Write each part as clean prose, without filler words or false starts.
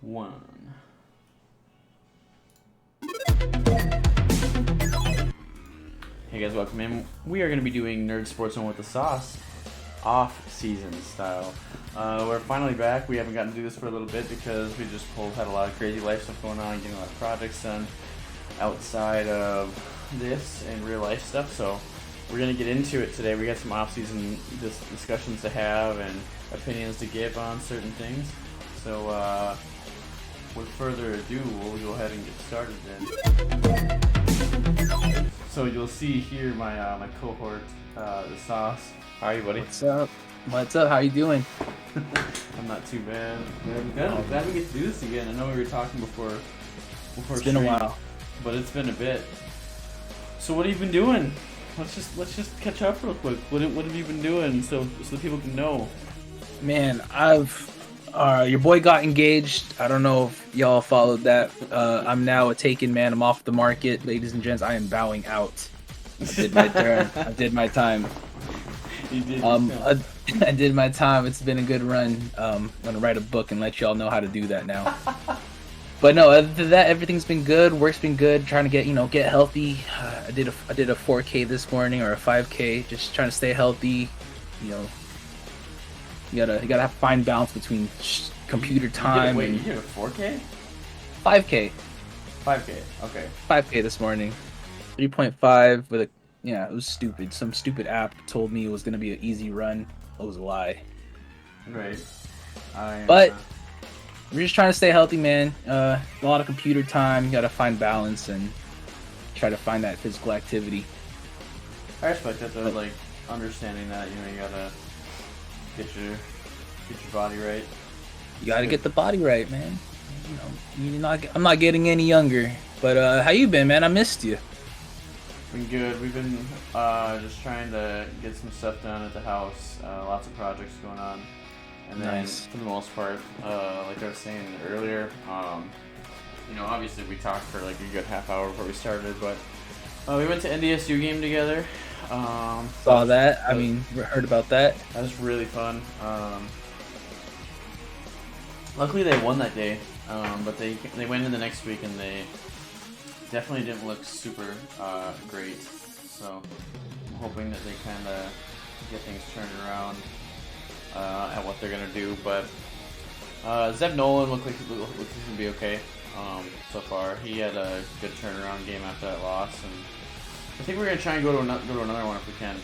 1. Hey guys, welcome in. We are going to be doing Nerd Sports and with the Sauce, off-season style. We're finally back. We haven't gotten to do this for a little bit because we just both had a lot of crazy life stuff going on, getting a lot of projects done outside of this and real life stuff. So we're going to get into it today. We got some off-season discussions to have and opinions to give on certain things. So with further ado, we'll go ahead and get started then. So you'll see here my my cohort, the Sauce. How are you, buddy? What's up? What's up? How you doing? I'm not too bad. Glad we get to do this again. I know we were talking before It's been a while, but it's been a bit. So what have you been doing? Let's just catch up real quick. What have you been doing so people can know? man. Your boy got engaged. I don't know if y'all followed that. I'm now a taken man. I'm off the market, ladies and gents. I am bowing out. I did my turn. I did my time. You did. I did my time. It's been a good run. I'm gonna write a book and let y'all know how to do that now. But no, other than that, everything's been good. Work's been good. Trying to get healthy. I did a 4K this morning or a 5K. Just trying to stay healthy. You know, you gotta have fine balance between computer time you and did a 4K? 5K. 5K. Okay. 5K this morning. 3.5 with a it was stupid. Some stupid app told me it was gonna be an easy run. It was a lie. Right. But we're just trying to stay healthy, man. A lot of computer time. You gotta find balance and try to find that physical activity. I respect that though, like understanding that you gotta get your body right. You gotta get the body right, man. I'm not getting any younger. But how you been, man? I missed you. Been good. We've been just trying to get some stuff done at the house. Lots of projects going on, and then Nice. for the most part, like I was saying earlier, obviously we talked for like a good half hour before we started, but we went to NDSU game together. Saw that. I mean, heard about that. That was really fun. Luckily they won that day, but they went in the next week and they definitely didn't look super great. So I'm hoping that they kind of get things turned around at what they're gonna do. But Zeb Nolan looked like he's gonna be okay so far. He had a good turnaround game after that loss, and I think we're gonna try and go to another one if we can.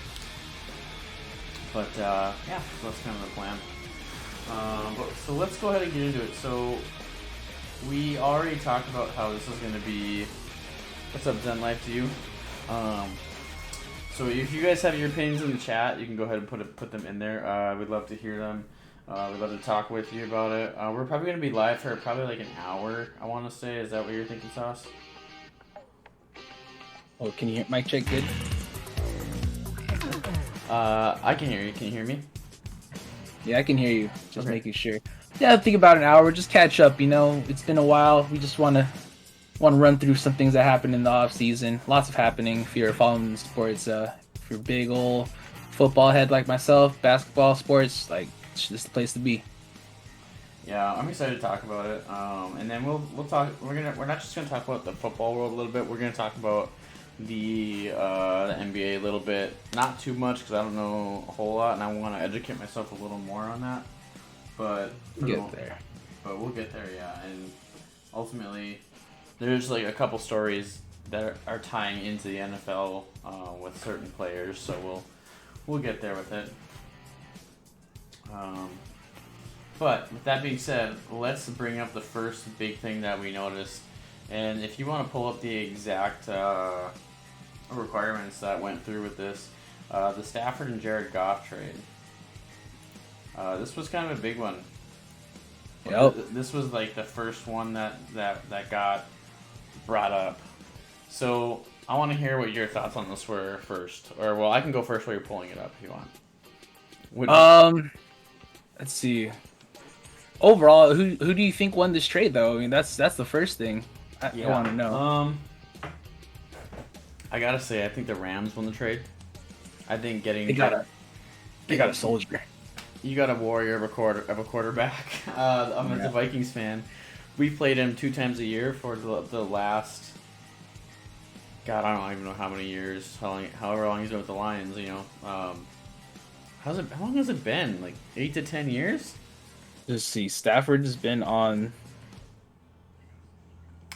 But yeah, so that's kind of the plan. So let's go ahead and get into it. So we already talked about how this is going to be. What's up, Zen Life to you? So if you guys have your opinions in the chat, you can go ahead and put them in there. We'd love to hear them. We'd love to talk with you about it. We're probably going to be live for probably like an hour, I want to say. Is that what you're thinking, Sauce? Oh, can you hear? Mic check good? I can hear you. Can you hear me? Yeah, I can hear you. Just Okay. making sure. Yeah, I think about an hour. Just catch up. It's been a while. We just want to run through some things that happened in the off season. Lots of happening. If you're following sports, if you're a big old football head like myself, basketball, sports, like it's just the place to be. Yeah, I'm excited to talk about it. And then we'll talk. We're not just gonna talk about the football world a little bit. We're gonna talk about the NBA a little bit. Not too much because I don't know a whole lot, and I want to educate myself a little more on that. But We'll get there. But we'll get there, yeah. And ultimately, there's like a couple stories that are tying into the NFL with certain players, so we'll get there with it. But with that being said, let's bring up the first big thing that we noticed. And if you want to pull up the exact requirements that went through with this, the Stafford and Jared Goff trade. This was kind of a big one. Yep. This was like the first one that got brought up. So I want to hear what your thoughts on this were first. Or well, I can go first while you're pulling it up if you want. Let's see. Overall, who do you think won this trade though? I mean, that's the first thing I want to know. I gotta say, I think the Rams won the trade. I think getting They got a soldier. You got a warrior of a quarterback. I'm a Vikings fan, we played him 2 times a year for the last. God, I don't even know how many years, however long he's been with the Lions. How long has it been? Like 8 to 10 years? Let's see. Stafford's been on.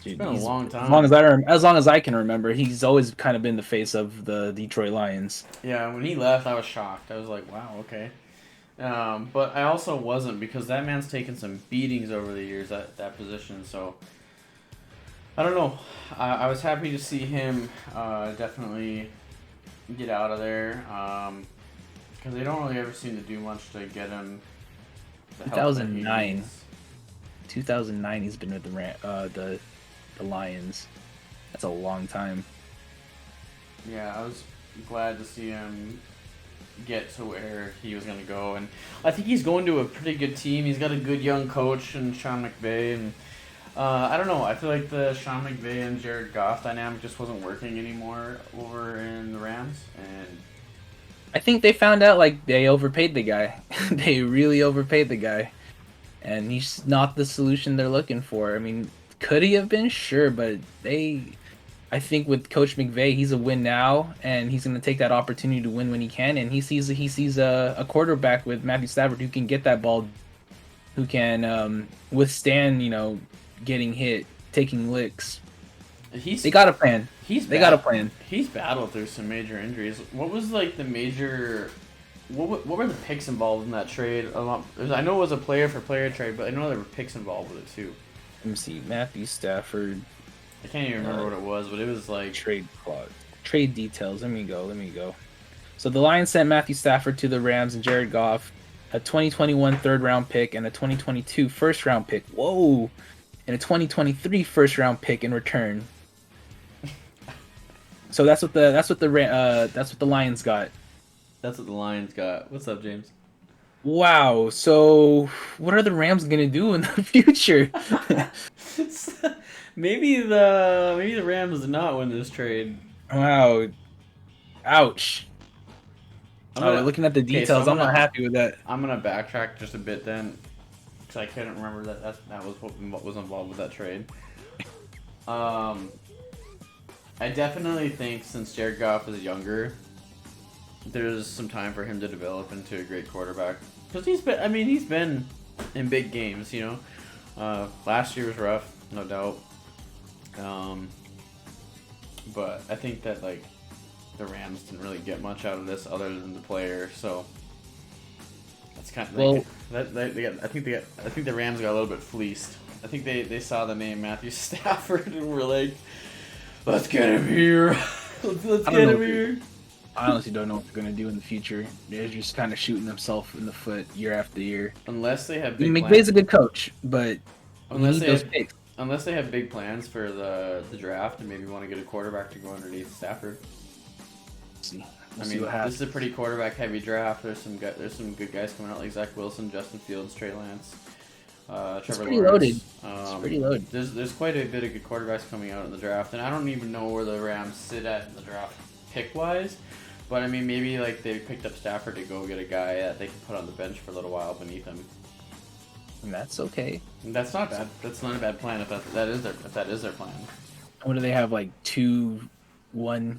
It's been a long time. As long as I can remember, he's always kind of been the face of the Detroit Lions. Yeah, when he left, I was shocked. I was like, wow, okay. But I also wasn't, because that man's taken some beatings over the years at that position. So I don't know. I was happy to see him definitely get out of there, because they don't really ever seem to do much to get him the help that he 2009. needs. 2009, he's been with the Lions. That's a long time. Yeah, I was glad to see him get to where he was going to go, and I think he's going to a pretty good team. He's got a good young coach in Sean McVay, and I don't know. I feel like the Sean McVay and Jared Goff dynamic just wasn't working anymore over in the Rams, and I think they found out like they overpaid the guy. They really overpaid the guy, and he's not the solution they're looking for. I mean, could he have been? Sure, but I think with Coach McVay, he's a win now, and he's going to take that opportunity to win when he can. And he sees a quarterback with Matthew Stafford who can get that ball, who can withstand, getting hit, taking licks. They got a plan. They got a plan. He's battled through some major injuries. What was like the major? What were the picks involved in that trade? I know it was a player-for-player trade, but I know there were picks involved with it too. Let me see. Matthew Stafford. I can't even remember what it was, but it was like trade clause. Trade details. Let me go. So the Lions sent Matthew Stafford to the Rams and Jared Goff, a 2021 third-round pick and a 2022 first-round pick. Whoa, and a 2023 first-round pick in return. So that's what the Lions got. That's what the Lions got. What's up, James? Wow. So what are the Rams gonna do in the future? Maybe the Rams did not win this trade. Wow. Ouch. Looking at the details, I'm not happy with that. I'm gonna backtrack just a bit then, because I couldn't remember that was what was involved with that trade. I definitely think since Jared Goff is younger, there's some time for him to develop into a great quarterback. Because he's been in big games, Last year was rough, no doubt. But I think that the Rams didn't really get much out of this other than the player, so that's kind of I think the Rams got a little bit fleeced. I think they saw the name Matthew Stafford and were like, let's get him here. let's get him here. I honestly don't know what they're going to do in the future. They're just kind of shooting themselves in the foot year after year. Unless they have big McVay's a good coach, but unless they have big plans for the draft and maybe want to get a quarterback to go underneath Stafford. We'll see what happens. This is a pretty quarterback-heavy draft. There's some good guys coming out like Zach Wilson, Justin Fields, Trey Lance, Trevor Lawrence. It's pretty loaded. There's quite a bit of good quarterbacks coming out in the draft, and I don't even know where the Rams sit at in the draft pick-wise. But I mean, maybe they picked up Stafford to go get a guy that they can put on the bench for a little while beneath him. And that's okay. And that's not bad. That's not a bad plan if that is their plan. What do they have? 2-1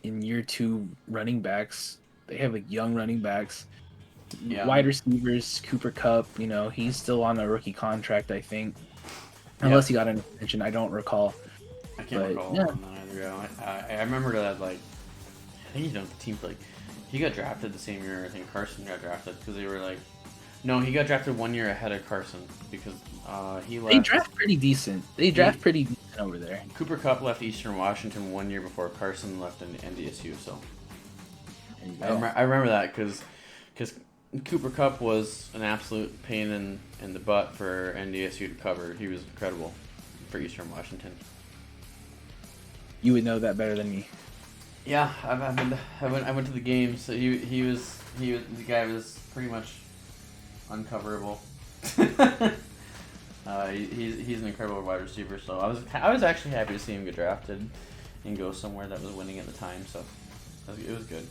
in year 2 running backs. They have young running backs, wide receivers. Cooper Kupp, he's still on a rookie contract, I think, unless he got an extension. I don't recall. I can't recall on that either. I remember that I think he's done with the team for he got drafted the same year I think Carson got drafted, because they were no, he got drafted 1 year ahead of Carson because he left. They draft pretty decent. Pretty decent over there. Cooper Kupp left Eastern Washington 1 year before Carson left in NDSU, so I remember that because Cooper Kupp was an absolute pain in the butt for NDSU to cover. He was incredible for Eastern Washington. You would know that better than me. Yeah, I went to the game, so the guy was pretty much uncoverable. He's an incredible wide receiver, so I was actually happy to see him get drafted and go somewhere that was winning at the time. So it was good.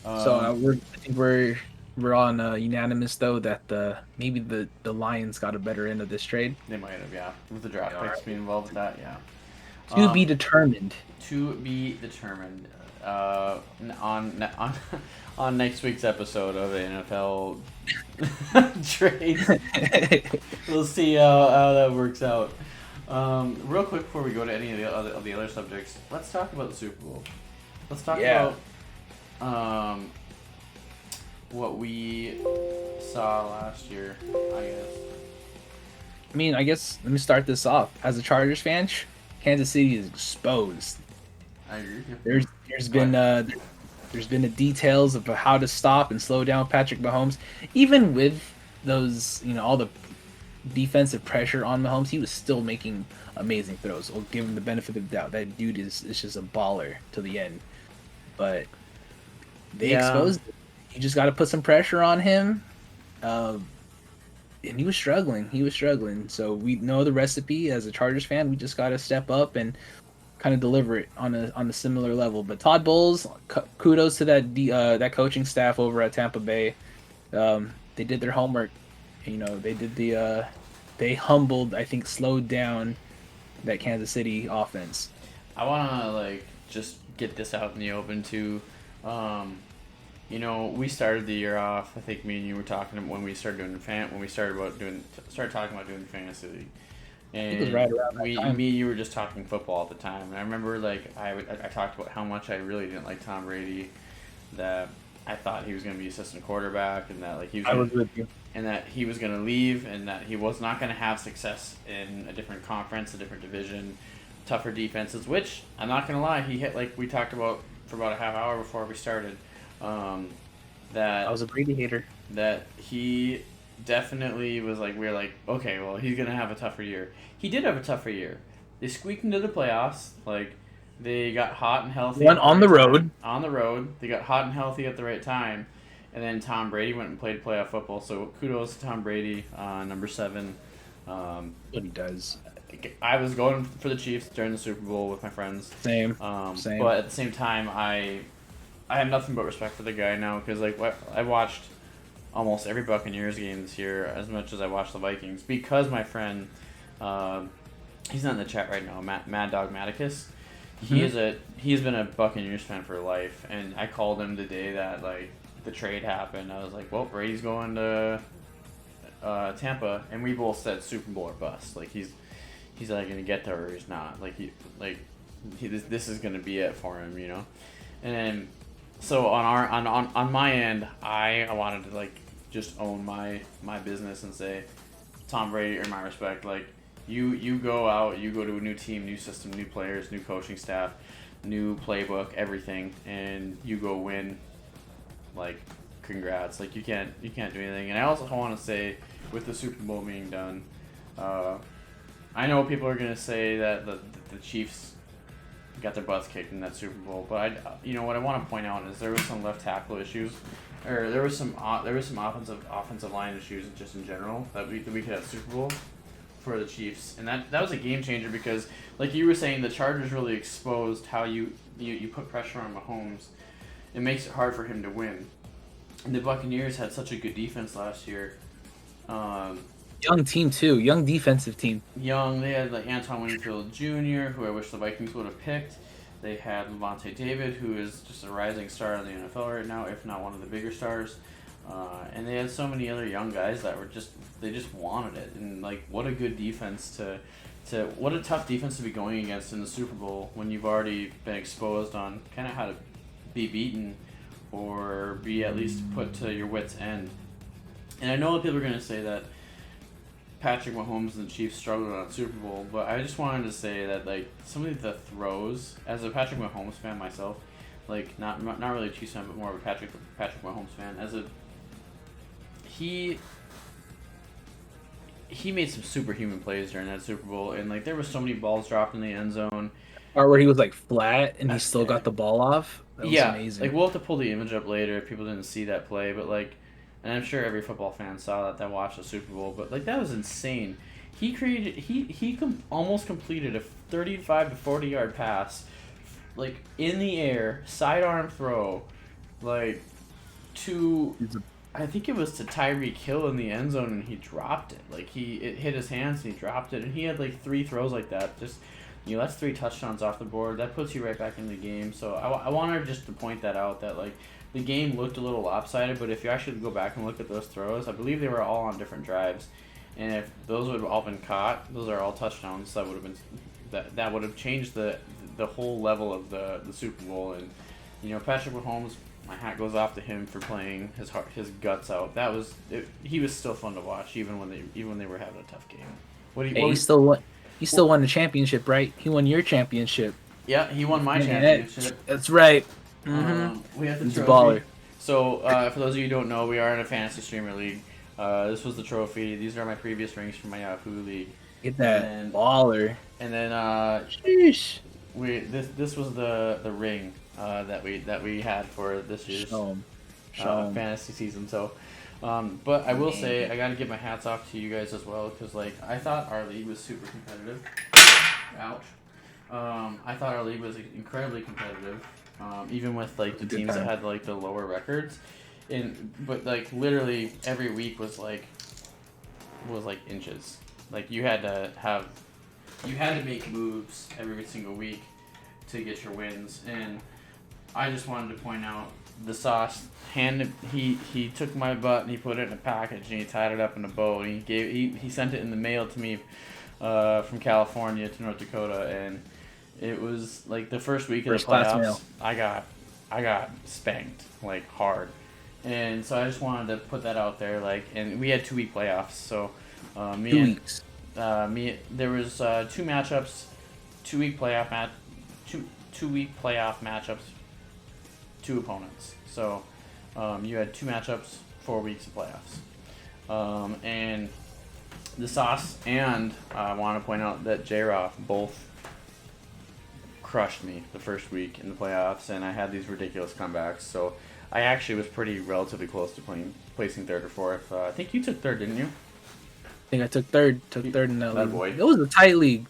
So I think we're we're on unanimous though that maybe the Lions got a better end of this trade. They might have, yeah, with the draft All picks right. being involved with that, yeah. To be determined. To be determined on on next week's episode of the NFL trades. We'll see how that works out. Real quick before we go to any of the other subjects, let's talk about the Super Bowl. Let's talk about what we saw last year, I guess. I mean, I guess let me start this off. As a Chargers fan, Kansas City is exposed. I agree with you. There's been the details of how to stop and slow down Patrick Mahomes. Even with those, all the defensive pressure on Mahomes, he was still making amazing throws. We'll give him the benefit of the doubt. That dude is just a baller to the end. But they exposed him. You just got to put some pressure on him. And he was struggling. So we know the recipe as a Chargers fan. We just got to step up and kind of deliver it on a similar level. But Todd Bowles, kudos to that coaching staff over at Tampa Bay. They did their homework. They humbled, I think, slowed down that Kansas City offense. I want to just get this out in the open too. We started the year off. I think me and you were talking when we started talking about doing the fantasy league. And it was right around that time. Me and you were just talking football at the time. And I remember I talked about how much I really didn't like Tom Brady, that I thought he was going to be assistant quarterback, and that he was with you. And that he was going to leave, and that he was not going to have success in a different conference, a different division, tougher defenses, which I'm not going to lie, he hit, like we talked about for about a half hour before we started, that I was a Brady hater. That he definitely was we were like, okay, well, he's going to have a tougher year. He did have a tougher year. They squeaked into the playoffs. They got hot and healthy. Went on the road. On the road. They got hot and healthy at the right time. And then Tom Brady went and played playoff football. So kudos to Tom Brady, number 7. What he does. I was going for the Chiefs during the Super Bowl with my friends. Same. But at the same time, I have nothing but respect for the guy now, because I watched almost every Buccaneers game this year as much as I watched the Vikings, because my friend, he's not in the chat right now, Mad Dog Maticus. Mm-hmm. He's been a Buccaneers fan for life, and I called him the day that the trade happened. I was like, well, Brady's going to Tampa, and we both said Super Bowl or bust. He's either going to get there or he's not. This is going to be it for him, And then, so on my end, I wanted to just own my business and say, Tom Brady, earn my respect. You go out, you go to a new team, new system, new players, new coaching staff, new playbook, everything, and you go win. Congrats. You can't do anything. And I also want to say, with the Super Bowl being done, I know people are gonna say that the Chiefs got their butts kicked in that Super Bowl, but what I want to point out is there was some left tackle issues, or there was some offensive line issues just in general that we could have Super Bowl for the Chiefs, and that was a game changer, because you were saying, the Chargers really exposed how you put pressure on Mahomes. It makes it hard for him to win. And the Buccaneers had such a good defense last year. Young team too, young defensive team. Young, they had Antoine Winfield Jr., who I wish the Vikings would have picked. They had Levante David, who is just a rising star in the NFL right now, if not one of the bigger stars. And they had so many other young guys that were just wanted it. And what a good defense what a tough defense to be going against in the Super Bowl, when you've already been exposed on kind of how to be beaten or be at least put to your wits' end. And I know that people are going to say that Patrick Mahomes and the Chiefs struggled on Super Bowl, but I just wanted to say that some of the throws, as a Patrick Mahomes fan myself, not really a Chiefs fan, but more of a Patrick Mahomes fan, he made some superhuman plays during that Super Bowl, and there were so many balls dropped in the end zone. Or where he was flat and he still got the ball off. That was amazing. We'll have to pull the image up later if people didn't see that play, but and I'm sure every football fan saw that watched the Super Bowl, but that was insane. He almost completed a 35 to 40 yard pass, in the air, sidearm throw, to I think it was to Tyreek Hill in the end zone, and he dropped it. Like it hit his hands, and he dropped it, and he had like 3 throws like that. Just that's 3 touchdowns off the board. That puts you right back in the game. So I wanted just to point that out, that like the game looked a little lopsided, but if you actually go back and look at those throws, I believe they were all on different drives, and if those would have all been caught, those are all touchdowns. That would have been that would have changed the whole level of the Super Bowl. And Patrick Mahomes, my hat goes off to him for playing his guts out. He was still fun to watch, even when they were having a tough game. He still won the championship, right? He won your championship. Yeah, he won my championship. That's right. We have the He's trophy. a baller. So, for those of you who don't know, we are in a fantasy streamer league. This was the trophy. These are my previous rings from my Yahoo league. Get that baller. And then sheesh. This was the ring that we had for this year's fantasy season. So, but I will say I got to give my hats off to you guys as well, because like I thought our league was super competitive. Ouch. I thought our league was incredibly competitive. Even with like the teams that had like the lower records, but like literally every week was like inches. Like you had to make moves every single week to get your wins. And I just wanted to point out the Sauce he took my butt and he put it in a package and he tied it up in a bow and he sent it in the mail to me from California to North Dakota. And it was like the first week of the playoffs. I got spanked like hard, and so I just wanted to put that out there. Like, and we had 2-week playoffs, so there was 2 matchups, 2-week playoff 2-week playoff matchups, 2 opponents. So you had 2 matchups, 4 weeks of playoffs, and the Sauce and I want to point out that J-Roff both crushed me the first week in the playoffs, and I had these ridiculous comebacks. So I actually was relatively close to placing 3rd or 4th. I think you took 3rd, didn't you? I think I took 3rd. Took 3rd in that league. Boy. It was a tight league.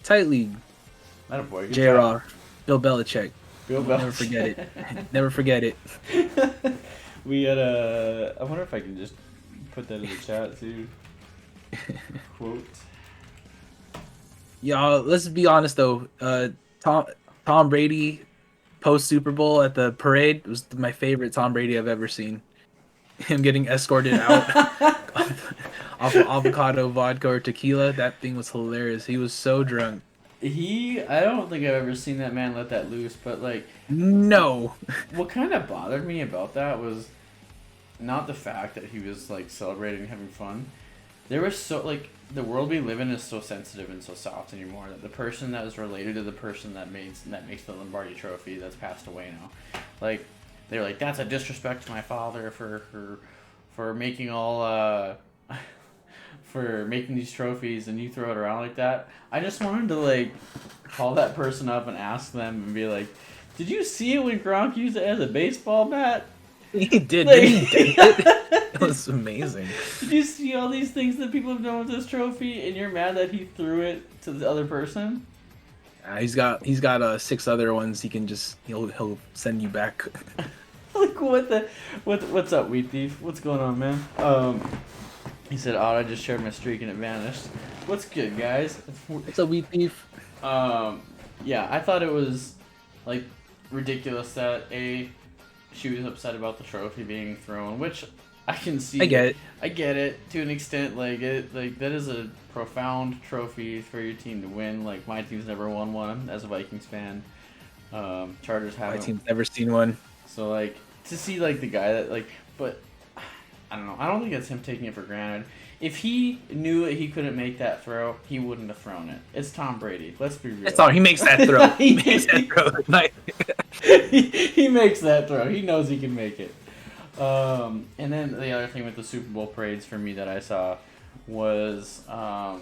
That boy. J-Rock, Bill Belichick. Never forget it. Never forget it. We had I wonder if I can just put that in the chat too. Quote. Y'all, let's be honest though. Tom Brady post Super Bowl at the parade was my favorite Tom Brady I've ever seen. Him getting escorted out off of avocado vodka or tequila. That thing was hilarious. He was so drunk. I don't think I've ever seen that man let that loose, but like no. What kind of bothered me about that was not the fact that he was like celebrating and having fun. There was so like the world we live in is so sensitive and so soft anymore that the person that is related to the person that makes the Lombardi Trophy that's passed away now, like they're like, that's a disrespect to my father for making all for making these trophies, and you throw it around like that. I just wanted to like call that person up and ask them and be like, did you see it when Gronk used it as a baseball bat? He did. Like, it was amazing. Did you see all these things that people have done with this trophy, and you're mad that he threw it to the other person? He's got 6 other ones. He'll send you back. Like what's up, Wheat Thief? What's going on, man? He said, I just shared my streak and it vanished. What's good, guys? What's up, Wheat Thief? Yeah, I thought it was like ridiculous that she was upset about the trophy being thrown, which I can see. I get it. I get it to an extent. Like that is a profound trophy for your team to win. Like my team's never won one as a Vikings fan. Chargers haven't. My team's never seen one. So like to see like the guy that like, but I don't know. I don't think it's him taking it for granted. If he knew that he couldn't make that throw, he wouldn't have thrown it. It's Tom Brady. Let's be real. That's all. He makes that throw. He makes that throw. He makes that throw. He knows he can make it. And then the other thing with the Super Bowl parades for me that I saw was I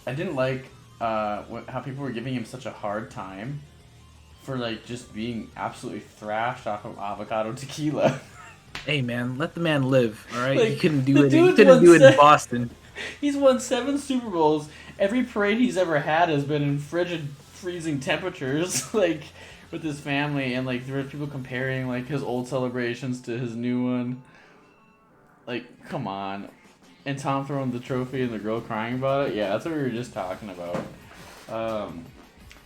didn't like how people were giving him such a hard time for like just being absolutely thrashed off of avocado tequila. Hey man, let the man live. All right, like, he couldn't do it. He couldn't do it in Boston. He's won 7 Super Bowls. Every parade he's ever had has been in frigid, freezing temperatures, like with his family, and like there were people comparing like his old celebrations to his new one. Like, come on. And Tom throwing the trophy and the girl crying about it. Yeah, that's what we were just talking about.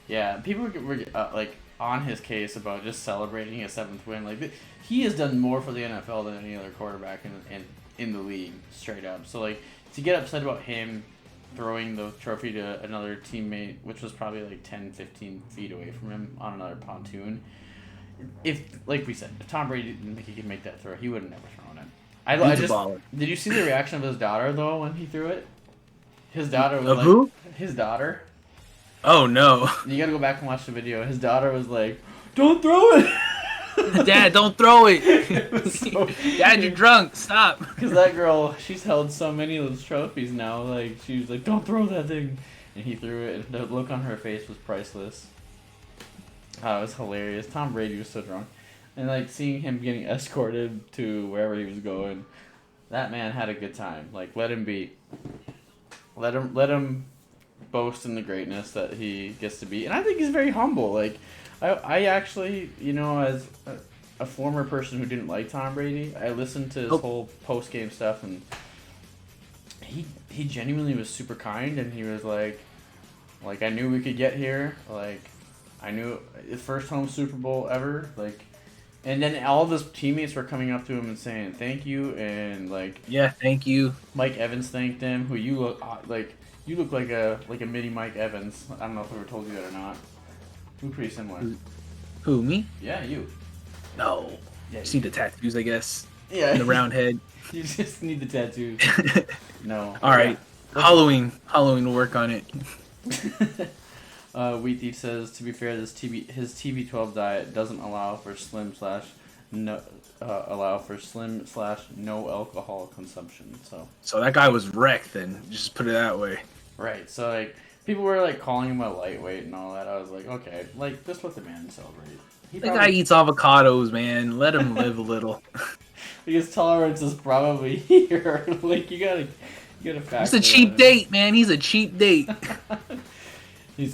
Yeah, people were like on his case about just celebrating his 7th win. Like, he has done more for the NFL than any other quarterback in the league, straight up. So like, to get upset about him throwing the trophy to another teammate, which was probably like 10, 15 feet away from him on another pontoon. If, like we said, if Tom Brady didn't think he could make that throw, he would have never thrown it. I He's a just baller. Did you see the reaction of his daughter though when he threw it? His daughter was Of like, who? His daughter. Oh no. You gotta go back and watch the video. His daughter was like, "Don't throw it." Dad, don't throw it. It was so Dad, you're drunk. Stop. Because that girl, she's held so many of those trophies now. Like, she was like, "Don't throw that thing," and he threw it. And the look on her face was priceless. Oh, it was hilarious. Tom Brady was so drunk, and like seeing him getting escorted to wherever he was going, that man had a good time. Like, let him be. Let him boast in the greatness that he gets to be, and I think he's very humble. Like, I actually, as a former person who didn't like Tom Brady, I listened to his whole post game stuff, and he genuinely was super kind, and he was like I knew we could get here, like I knew the first home Super Bowl ever, like, and then all of his teammates were coming up to him and saying thank you, and like, yeah, thank you. Mike Evans thanked him, who you look like. You look like a mini Mike Evans. I don't know if we ever told you that or not. We're pretty similar. Who, me? Yeah, you. No. Yeah, you see the tattoos, I guess. Yeah. And the round head. You just need the tattoos. No. All right. Yeah. Halloween will work on it. Wheat Thief says, to be fair, his TB12 diet doesn't allow for slim / no alcohol consumption. So that guy was wrecked then. Just put it that way. Right. So like, people were like calling him a lightweight and all that. I was like, okay, like, just let the man celebrate. That guy eats avocados, man. Let him live a little. His tolerance is probably here. Like, you gotta factor. He's a cheap date, man. He's a cheap date. It's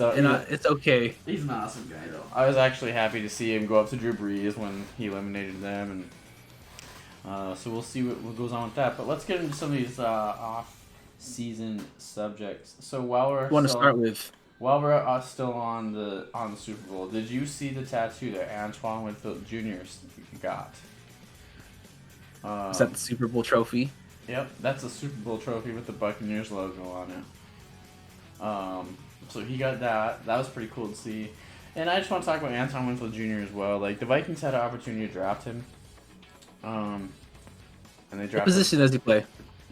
okay. He's an awesome guy, though. I was actually happy to see him go up to Drew Brees when he eliminated them, and so we'll see what goes on with that. But let's get into some of these off-season subjects. So while we're still on the Super Bowl, did you see the tattoo that Antoine Winfield Jr. got? Is that the Super Bowl trophy? Yep, that's a Super Bowl trophy with the Buccaneers logo on it. So he got that. That was pretty cool to see. And I just want to talk about Antoine Winfield Jr. as well. Like, the Vikings had an opportunity to draft him. And they drafted. What position does he play?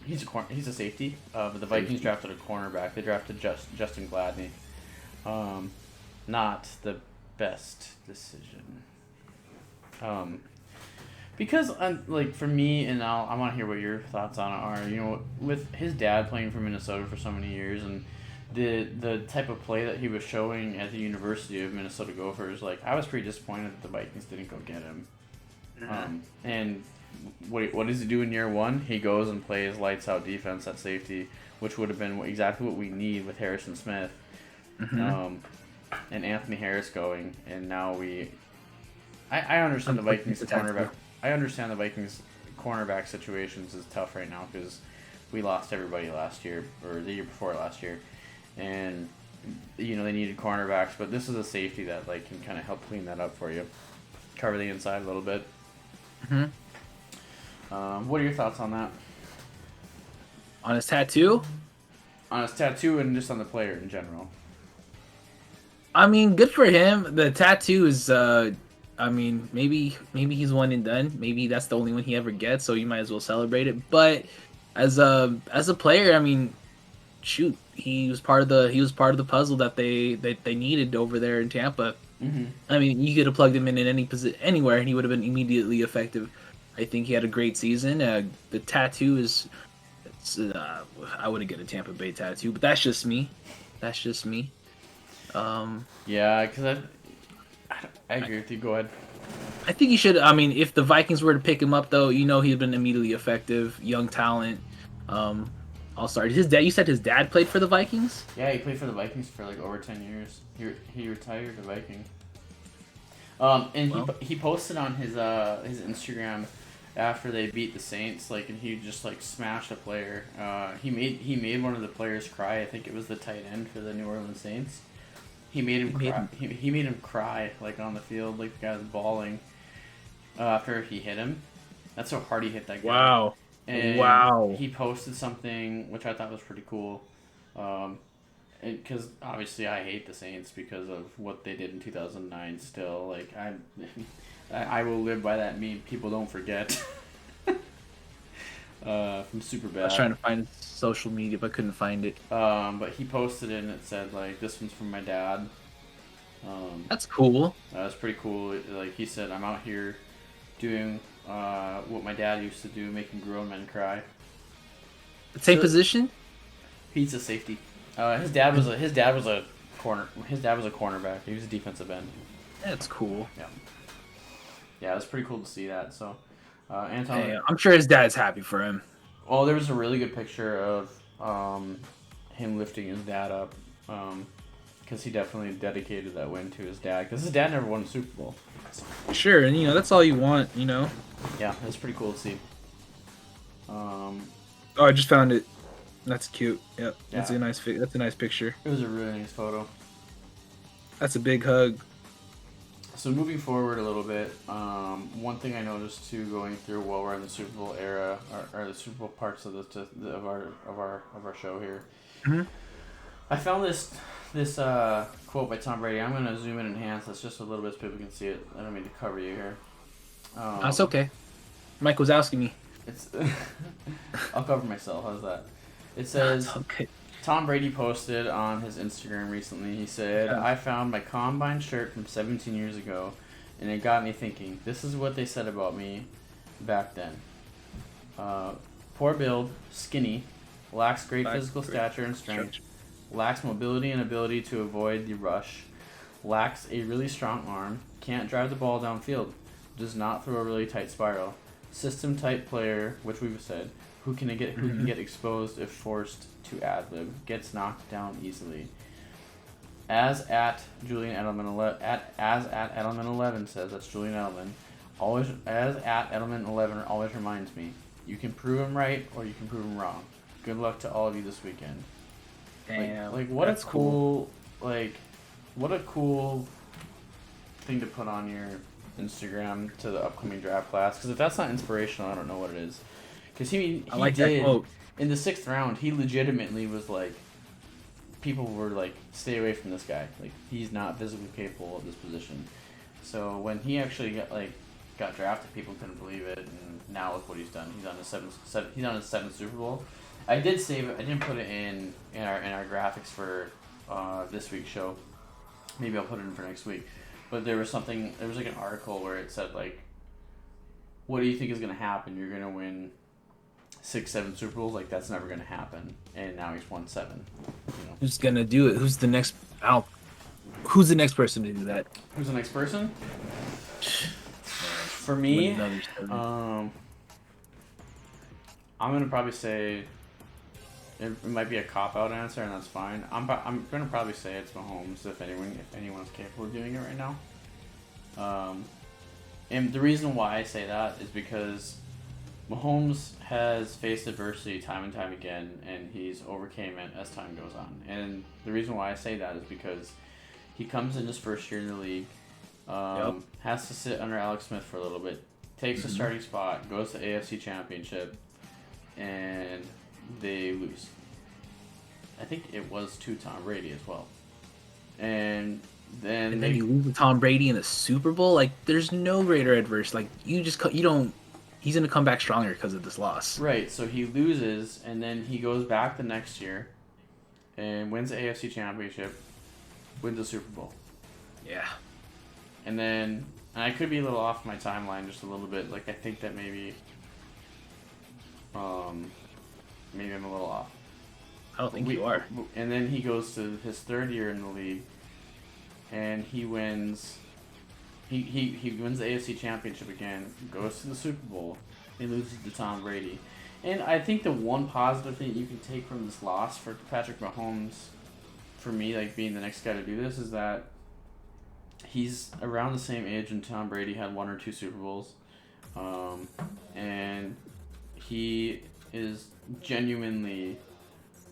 He's a safety. But the Vikings drafted a cornerback. They drafted Justin Gladney. Not the best decision. Because, like, for me, and I want to hear what your thoughts on it are, with his dad playing for Minnesota for so many years, and the type of play that he was showing at the University of Minnesota Gophers, like, I was pretty disappointed that the Vikings didn't go get him. Mm-hmm. And what does he do in year one? He goes and plays lights out defense at safety, which would have been exactly what we need with Harrison Smith, and Anthony Harris going, and now I understand the Vikings cornerback. I understand the Vikings cornerback situations is tough right now because we lost everybody last year or the year before last year, and they needed cornerbacks, but this is a safety that like can kind of help clean that up for you, cover the inside a little bit. What are your thoughts on that? On his tattoo? On his tattoo and just on the player in general. I mean, good for him. The tattoo is, maybe he's one and done. Maybe that's the only one he ever gets, so you might as well celebrate it. But as a player, I mean, shoot, he was part of the puzzle that they needed over there in Tampa. Mm-hmm. I mean, you could have plugged him in any position, anywhere, and he would have been immediately effective. I think he had a great season. The tattoo is, I wouldn't get a Tampa Bay tattoo, but that's just me. Yeah, because I agree with you. Go ahead. I think he should. I mean, if the Vikings were to pick him up, though, he'd been immediately effective, young talent, all-star. You said his dad played for the Vikings? Yeah, he played for the Vikings for like over 10 years. He retired a Viking. And he posted on his Instagram after they beat the Saints, like, and he just like smashed a player. He made one of the players cry. I think it was the tight end for the New Orleans Saints. He made him cry. He made him cry like on the field, like the guy was bawling after he hit him. That's how hard he hit that guy. Wow. And he posted something which I thought was pretty cool. Because obviously I hate the Saints because of what they did in 2009 still. Like, I will live by that meme. People don't forget. From Superbad. I was trying to find social media, but I couldn't find it. But he posted it and it said, like, this one's from my dad. That's cool. That's pretty cool. Like, he said, I'm out here doing what my dad used to do, making grown men cry. Same position? He's a safety. His dad was a cornerback. He was a defensive end. That's cool. Yeah, it was pretty cool to see that. So, Anton. Hey, I'm sure his dad's happy for him. Well, there was a really good picture of him lifting his dad up, because he definitely dedicated that win to his dad. Because his dad never won a Super Bowl. Sure, and that's all you want, Yeah, it's pretty cool to see. Oh, I just found it. That's cute. Yep, Yeah. that's a nice picture. It was a really nice photo. That's a big hug. So moving forward a little bit, one thing I noticed too, going through while we're in the Super Bowl era, or the Super Bowl parts of our show here, Mm-hmm. I found this quote by Tom Brady. I'm gonna zoom in and enhance this just a little bit so people can see it. I don't mean to cover you here. That's okay. Mike was asking me. It's I'll cover myself. How's that? It says, Okay. Tom Brady posted on his Instagram recently. He said, I found my Combine shirt from 17 years ago, and it got me thinking, this is what they said about me back then. Poor build, skinny, lacks great physical stature and strength, lacks mobility and ability to avoid the rush, lacks a really strong arm, can't drive the ball downfield, does not throw a really tight spiral, system type player, which we've said, who can get exposed if forced to ad-lib, gets knocked down easily. As at Julian Edelman 11 says, that's Julian Edelman. Edelman 11 always reminds me, you can prove him right or you can prove him wrong. Good luck to all of you this weekend. Damn. Like what a cool what a cool thing to put on your Instagram to the upcoming draft class. Because if that's not inspirational, I don't know what it is. Because he like did, that quote. In the 6th round, he legitimately was like, people were like, stay away from this guy. Like, he's not physically capable of this position. So when he actually got drafted, people couldn't believe it. And now look what he's done. He's on his seventh Super Bowl. I did save it. I didn't put it in our graphics for this week's show. Maybe I'll put it in for next week. But there was like an article where it said like, what do you think is going to happen? You're going to win 6-7 Super Bowls, like that's never gonna happen, and now he's won 7. Who's gonna do it? Who's the next? Who's the next person to do that? Who's the next person? For me, I'm gonna probably say it might be a cop out answer, and that's fine. I'm gonna probably say it's Mahomes if anyone's capable of doing it right now. And the reason why I say that is because Mahomes has faced adversity time and time again, and he's overcame it as time goes on. And the reason why I say that is because he comes in his first year in the league, has to sit under Alex Smith for a little bit, takes a starting spot, goes to AFC Championship, and they lose. I think it was to Tom Brady as well. And then you lose to Tom Brady in the Super Bowl? Like, there's no greater adverse. Like, you don't... He's going to come back stronger because of this loss. Right, so he loses, and then he goes back the next year and wins the AFC Championship, wins the Super Bowl. Yeah. And then, and I could be a little off my timeline just a little bit. Like, I think that maybe I'm a little off. I don't think you are. And then he goes to his 3rd year in the league, and he wins... He wins the AFC Championship again, goes to the Super Bowl, he loses to Tom Brady. And I think the one positive thing you can take from this loss for Patrick Mahomes, for me, like being the next guy to do this, is that he's around the same age when Tom Brady had 1 or 2 Super Bowls. And he is genuinely,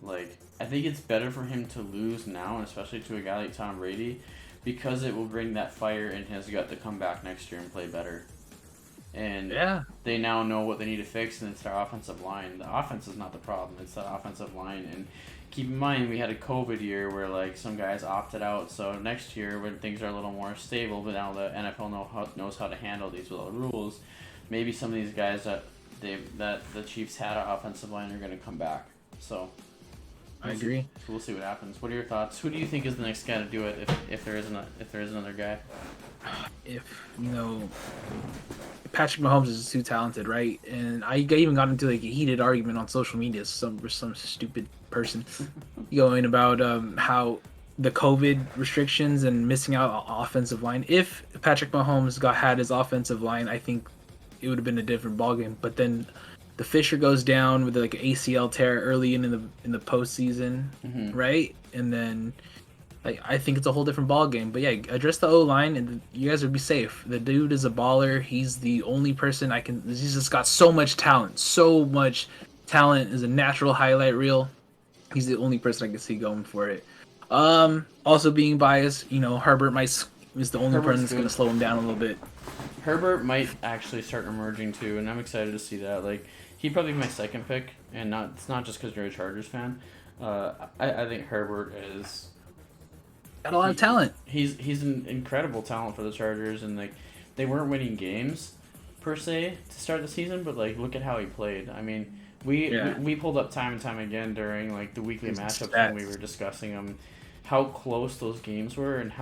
like, I think it's better for him to lose now, and especially to a guy like Tom Brady, because it will bring that fire in his gut to come back next year and play better. And they now know what they need to fix, and it's their offensive line. The offense is not the problem; it's the offensive line. And keep in mind, we had a COVID year where like some guys opted out. So next year, when things are a little more stable, but now the NFL knows how to handle these with all the rules, maybe some of these guys that the Chiefs had an offensive line are going to come back. So I agree. We'll see what happens. What are your thoughts? Who do you think is the next guy to do it if there is another guy? If Patrick Mahomes is too talented, right? And I even got into like a heated argument on social media. Some stupid person going about how the COVID restrictions and missing out on offensive line. If Patrick Mahomes had his offensive line, I think it would have been a different ballgame. But then the Fisher goes down with like an ACL tear early in the postseason, right? And then I think it's a whole different ballgame. But yeah, address the O-line and you guys would be safe. The dude is a baller. He's the only person he's just got so much talent. So much talent is a natural highlight reel. He's the only person I can see going for it. Also being biased, Herbert is the only person that's going to slow him down a little bit. Herbert might actually start emerging too, and I'm excited to see that. Like, he'd probably be my second pick, and it's not just because you're a Chargers fan. I think Herbert is got a lot of talent. He's an incredible talent for the Chargers, and like they weren't winning games per se to start the season, but like look at how he played. I mean, we pulled up time and time again during like the weekly matchups when we were discussing them, how close those games were and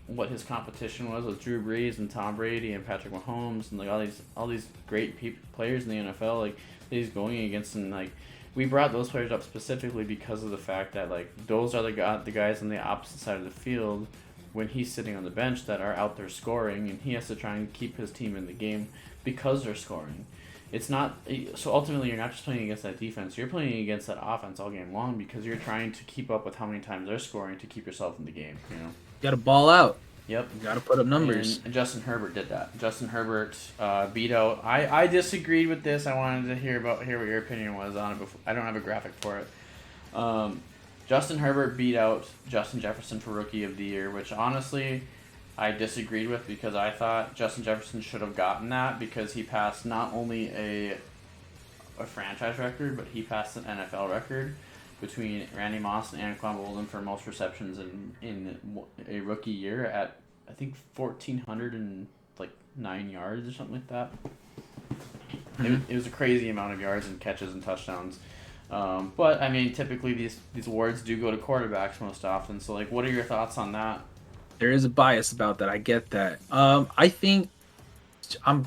what his competition was with Drew Brees and Tom Brady and Patrick Mahomes and like all these great players in the NFL like that he's going against, and like we brought those players up specifically because of the fact that like those are the guys on the opposite side of the field when he's sitting on the bench that are out there scoring, and he has to try and keep his team in the game because they're scoring. It's not so ultimately you're not just playing against that defense, you're playing against that offense all game long because you're trying to keep up with how many times they're scoring to keep yourself in the game, You got to ball out. Yep. You got to put up numbers. And Justin Herbert did that. Justin Herbert beat out. I disagreed with this. I wanted to hear what your opinion was on it. Before. I don't have a graphic for it. Justin Herbert beat out Justin Jefferson for Rookie of the Year, which honestly I disagreed with because I thought Justin Jefferson should have gotten that because he passed not only a franchise record, but he passed an NFL record between Randy Moss and Anquan Boldin for most receptions in a rookie year at I think 1,409 yards or something like that. It was a crazy amount of yards and catches and touchdowns. But I mean, typically these awards do go to quarterbacks most often. So like, what are your thoughts on that? There is a bias about that. I get that. I think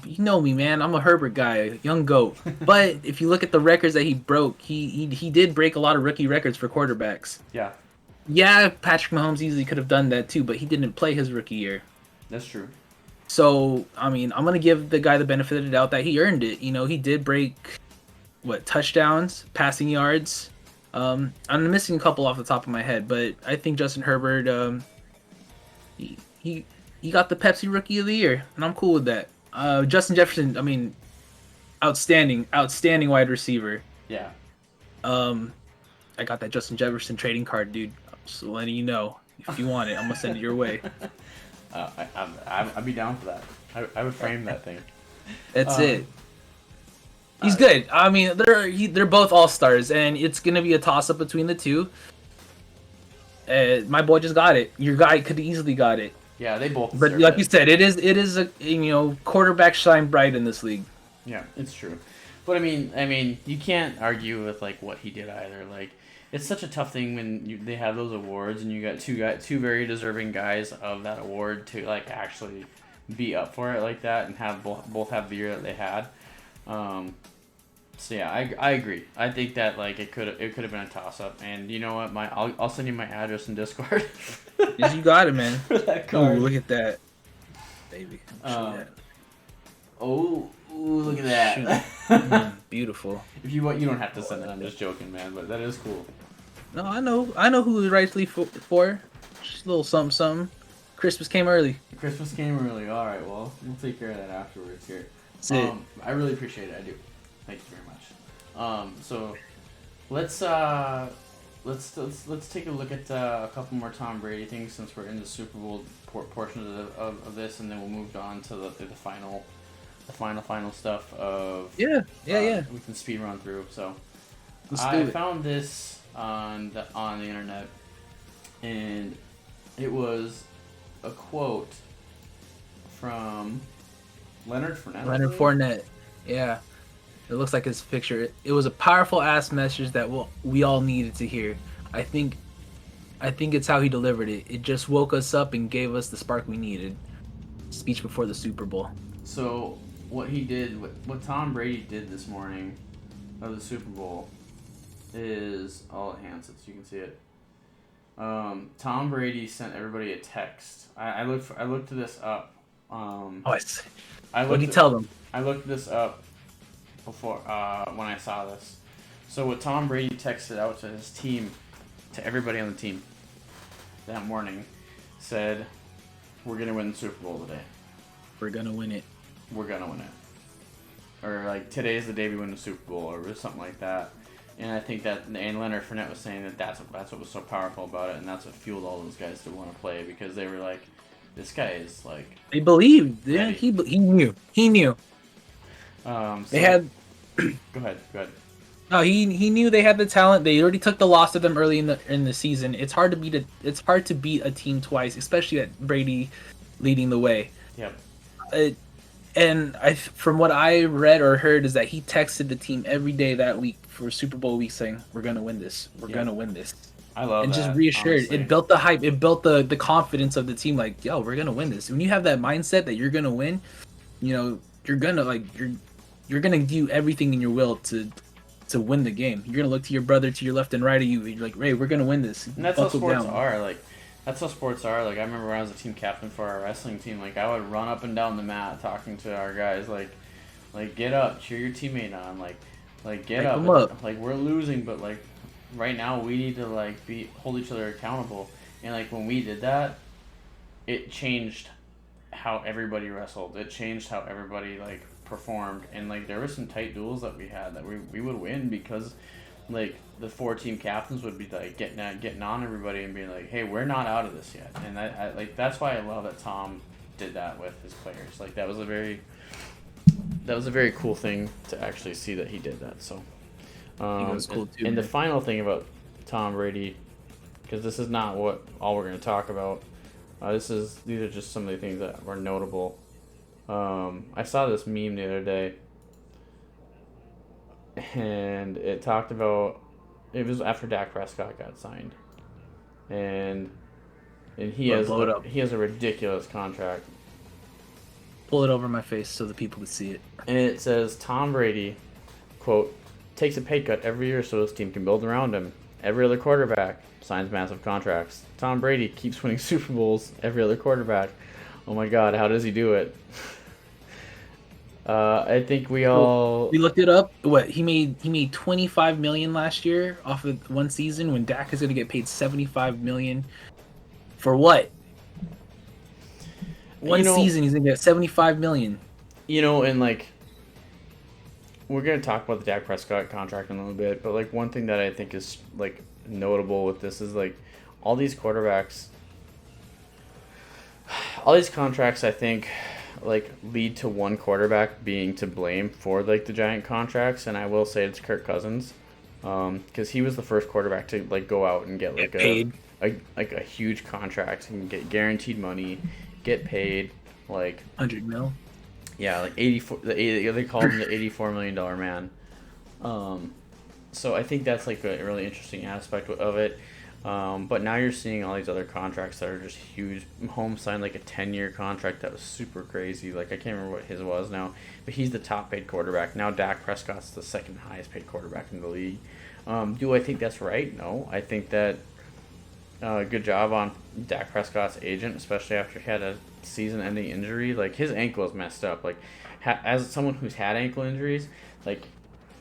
you know me, man. I'm a Herbert guy, young goat. But if you look at the records that he broke, he did break a lot of rookie records for quarterbacks. Yeah. Yeah, Patrick Mahomes easily could have done that too, but he didn't play his rookie year. That's true. So, I mean, I'm going to give the guy the benefit of the doubt that he earned it. He did break, touchdowns, passing yards. I'm missing a couple off the top of my head, but I think Justin Herbert, he got the Pepsi Rookie of the Year, and I'm cool with that. Justin Jefferson, I mean, outstanding wide receiver. Yeah. I got that Justin Jefferson trading card, dude. I'm just letting you know. If you want it, I'm going to send it your way. I'd be down for that. I would frame that thing. That's it. He's good. I mean, they're both all-stars, and it's going to be a toss-up between the two. My boy just got it. Your guy could have easily got it. Yeah, they both. But like you said, it is a quarterback shine bright in this league. Yeah, it's true. But I mean, you can't argue with like what he did either. Like, it's such a tough thing when they have those awards and you got two very deserving guys of that award to like actually be up for it like that and have both have the year that they had. So yeah, I agree. I think that like it could have been a toss up. And you know what? I'll send you my address in Discord. Yes, you got it, man. For that card. Ooh, look at that, baby. Oh, look at that. Beautiful. If you want, you don't have to send it. I'm just joking, man. But that is cool. No, I know who it's rightfully for. Just a little something. Christmas came early. Christmas came early. All right, well, we'll take care of that afterwards here. That's it. I really appreciate it. I do. Thank you very much. So let's take a look at a couple more Tom Brady things since we're in the Super Bowl portion of this, and then we'll move on to the final stuff of Yeah. we can speed run through. So Let's do I it. found this on the internet, and it was a quote from Leonard Fournette. Leonard Fournette. Yeah. It looks like his picture. It was a powerful ass message that we all needed to hear. I think it's how he delivered it. It just woke us up and gave us the spark we needed. Speech before the Super Bowl. So what he did, what Tom Brady did this morning of the Super Bowl, is all enhanced so you can see it. Tom Brady sent everybody a text. I looked this up. I see. What did he tell them? I looked this up before when I saw this. So what Tom Brady texted out to his team, to everybody on the team that morning, said, "We're gonna win the Super Bowl today. We're gonna win it. We're gonna win it." Or like, today's the day we win the Super Bowl, or something like that. And I think that, and Leonard Fournette was saying that's what was so powerful about it, and that's what fueled all those guys to want to play, because they were like, this guy is like. They believed. Yeah, he knew. He knew. They had. Go ahead. No, he knew they had the talent. They already took the loss to them early in the season. It's hard to beat a team twice, especially at Brady leading the way. Yep. And from what I read or heard, is that he texted the team every day that week for Super Bowl week saying, "We're gonna win this. We're gonna win this." I love and that. And just reassured. Honestly. It built the hype. It built the confidence of the team. Like, yo, we're gonna win this. When you have that mindset that you're gonna win, you're gonna do everything in your will to win the game. You're gonna look to your brother to your left and right of you. You're like, Ray, we're gonna win this. And that's how sports are. That's how sports are. Like, I remember when I was a team captain for our wrestling team, like, I would run up and down the mat talking to our guys, like get up, cheer your teammate on, like get up. Like, we're losing, but like right now we need to like hold each other accountable. And like when we did that, it changed how everybody wrestled. It changed how everybody like performed. And like there were some tight duels that we had that we would win because like the 4 team captains would be like getting on everybody and being like, hey, we're not out of this yet. And that's why I love that Tom did that with his players. Like that was a very cool thing to actually see that he did that. So was cool too. And the final thing about Tom Brady, because this is not all we're going to talk about. These are just some of the things that were notable. I saw this meme the other day, and it talked about, it was after Dak Prescott got signed, and he has a ridiculous contract. Pull it over my face so the people can see it. And it says Tom Brady, quote, takes a pay cut every year so his team can build around him. Every other quarterback signs massive contracts. Tom Brady keeps winning Super Bowls. Every other quarterback. Oh my God, how does he do it? I think we looked it up. What he made $25 million last year off of one season, when Dak is going to get paid $75 million for what? One season he's going to get $75 million. And like, we're going to talk about the Dak Prescott contract in a little bit, but like one thing that I think is like notable with this is like all these contracts I think like lead to one quarterback being to blame for like the giant contracts, and I will say it's Kirk Cousins, because he was the first quarterback to like go out and get like a huge contract and get guaranteed money, get paid like $100 million. Yeah, like 84. They called him the $84 million man. So I think that's like a really interesting aspect of it. But now you're seeing all these other contracts that are just huge. Mahomes signed like a 10-year contract that was super crazy. Like I can't remember what his was now, but he's the top paid quarterback. Now Dak Prescott's the second highest paid quarterback in the league. Do I think that's right? No. I think that good job on Dak Prescott's agent, especially after he had a season-ending injury. Like his ankle is messed up. Like as someone who's had ankle injuries, like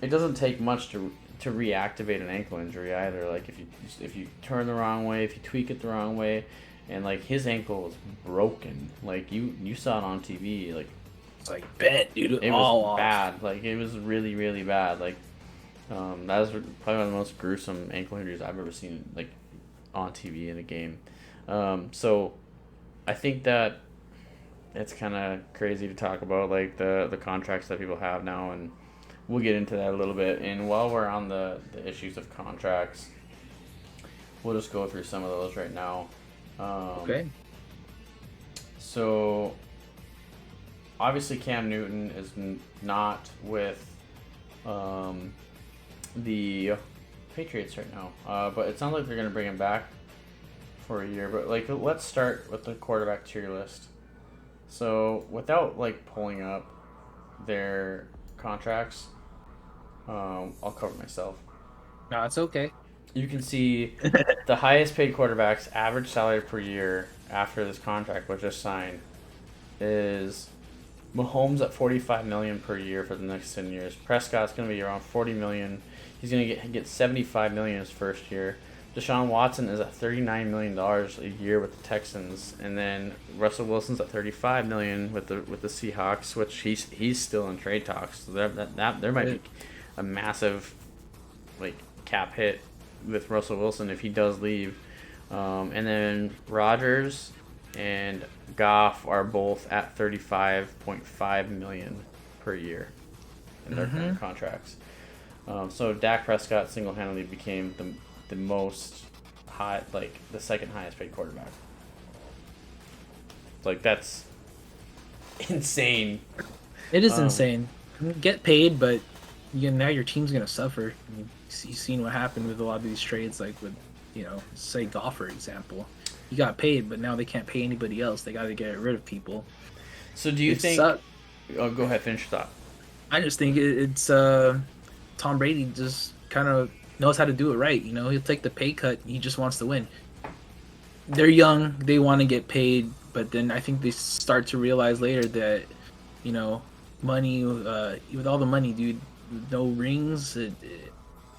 it doesn't take much to reactivate an ankle injury either. Like if you turn the wrong way, if you tweak it the wrong way, and like his ankle was broken. Like you saw it on TV. Like like bent, dude. It All was off. bad. Like, it was really, really bad. Like, that was probably one of the most gruesome ankle injuries I've ever seen, like, on TV in a game. So I think that it's kind of crazy to talk about, like, the contracts that people have now, and we'll get into that a little bit. And while we're on the issues of contracts, we'll just go through some of those right now. Okay. So obviously Cam Newton is not with the Patriots right now, but it sounds like they're going to bring him back for a year. But like, let's start with the quarterback tier list. So without like pulling up their contracts, I'll cover myself. No, it's okay. You can see the highest paid quarterback's average salary per year after this contract was just signed is Mahomes at $45 million per year for the next 10 years. Prescott's going to be around $40 million. He's going to get $75 million his first year. Deshaun Watson is at $39 million a year with the Texans, and then Russell Wilson's at $35 million with the Seahawks, which he's still in trade talks. So there might be a massive like cap hit with Russell Wilson if he does leave. And then Rodgers and Goff are both at $35.5 million per year in their current contracts. So Dak Prescott single-handedly became the most high, like the second highest paid quarterback. Like, that's insane. It is insane. Get paid, but now your team's gonna suffer. You've seen what happened with a lot of these trades, like with, say Goff, for example. He got paid, but now they can't pay anybody else. They got to get rid of people. So do you think? Sucks. Oh, go ahead. Finish your thought. I just think it's Tom Brady just kind of knows how to do it right. He'll take the pay cut. He just wants to win. They're young. They want to get paid, but then I think they start to realize later that, money, with all the money, dude, with no rings,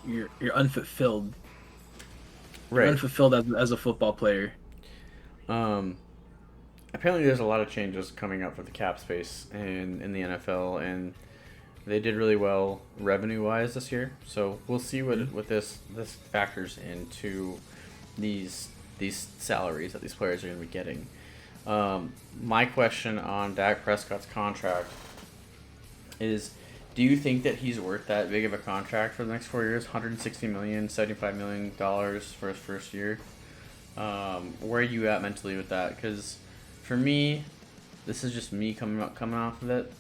you're unfulfilled. Right. You're unfulfilled as a football player. Apparently there's a lot of changes coming up for the cap space in the NFL, and they did really well revenue-wise this year. So we'll see what this factors into these salaries that these players are going to be getting. My question on Dak Prescott's contract is, do you think that he's worth that big of a contract for the next 4 years? $160 million, $75 million for his first year. Where are you at mentally with that? Because for me, this is just me coming off of it.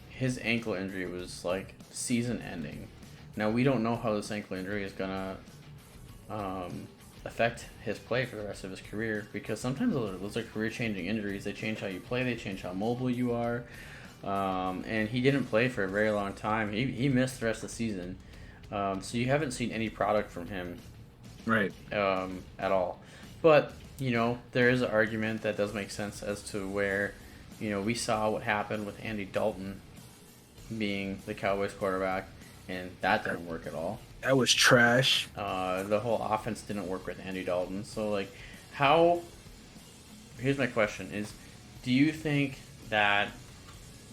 His ankle injury was like season ending. Now we don't know how this ankle injury is gonna affect his play for the rest of his career, because sometimes those are career-changing injuries. They change how you play. They change how mobile you are. And he didn't play for a very long time. He missed the rest of the season. So you haven't seen any product from him, right? At all. But there is an argument that does make sense as to where, we saw what happened with Andy Dalton being the Cowboys quarterback, and that didn't work at all. That was trash. The whole offense didn't work with Andy Dalton. So, like, here's my question is, do you think that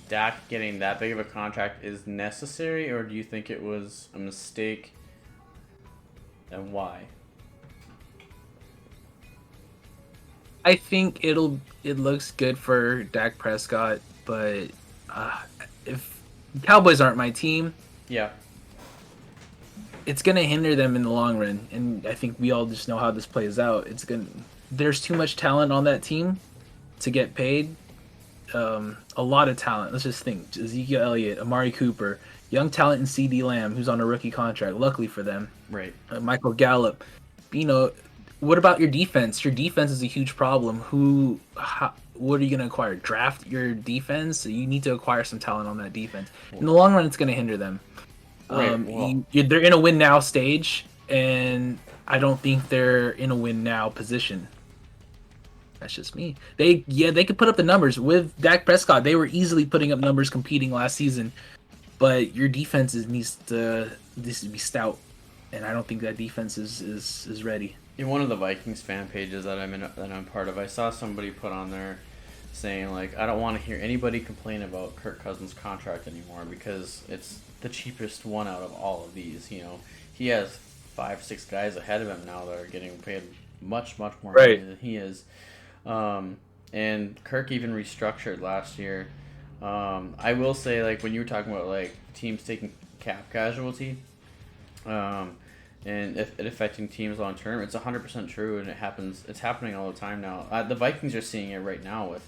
Dak getting that big of a contract is necessary, or do you think it was a mistake, and why? I think it looks good for Dak Prescott, but if Cowboys aren't my team, yeah, it's gonna hinder them in the long run. And I think we all just know how this plays out. There's too much talent on that team to get paid. A lot of talent. Let's just think: Ezekiel Elliott, Amari Cooper, young talent in CD Lamb, who's on a rookie contract. Luckily for them, right? Michael Gallup. What about your defense? Your defense is a huge problem. What are you going to acquire? Draft your defense? You need to acquire some talent on that defense. In the long run, it's going to hinder them. Right, they're in a win now stage, and I don't think they're in a win now position. That's just me. They could put up the numbers with Dak Prescott. They were easily putting up numbers competing last season, but your defense needs to be stout, and I don't think that defense is ready. In one of the Vikings fan pages that I'm part of, I saw somebody put on there saying like, I don't want to hear anybody complain about Kirk Cousins' contract anymore because it's the cheapest one out of all of these. He has 5, 6 guys ahead of him now that are getting paid much, much more money Right. than he is. And Kirk even restructured last year. I will say, like, when you were talking about like teams taking cap casualty, and if it affecting teams long term, it's 100% true, and it's happening all the time now. The Vikings are seeing it right now with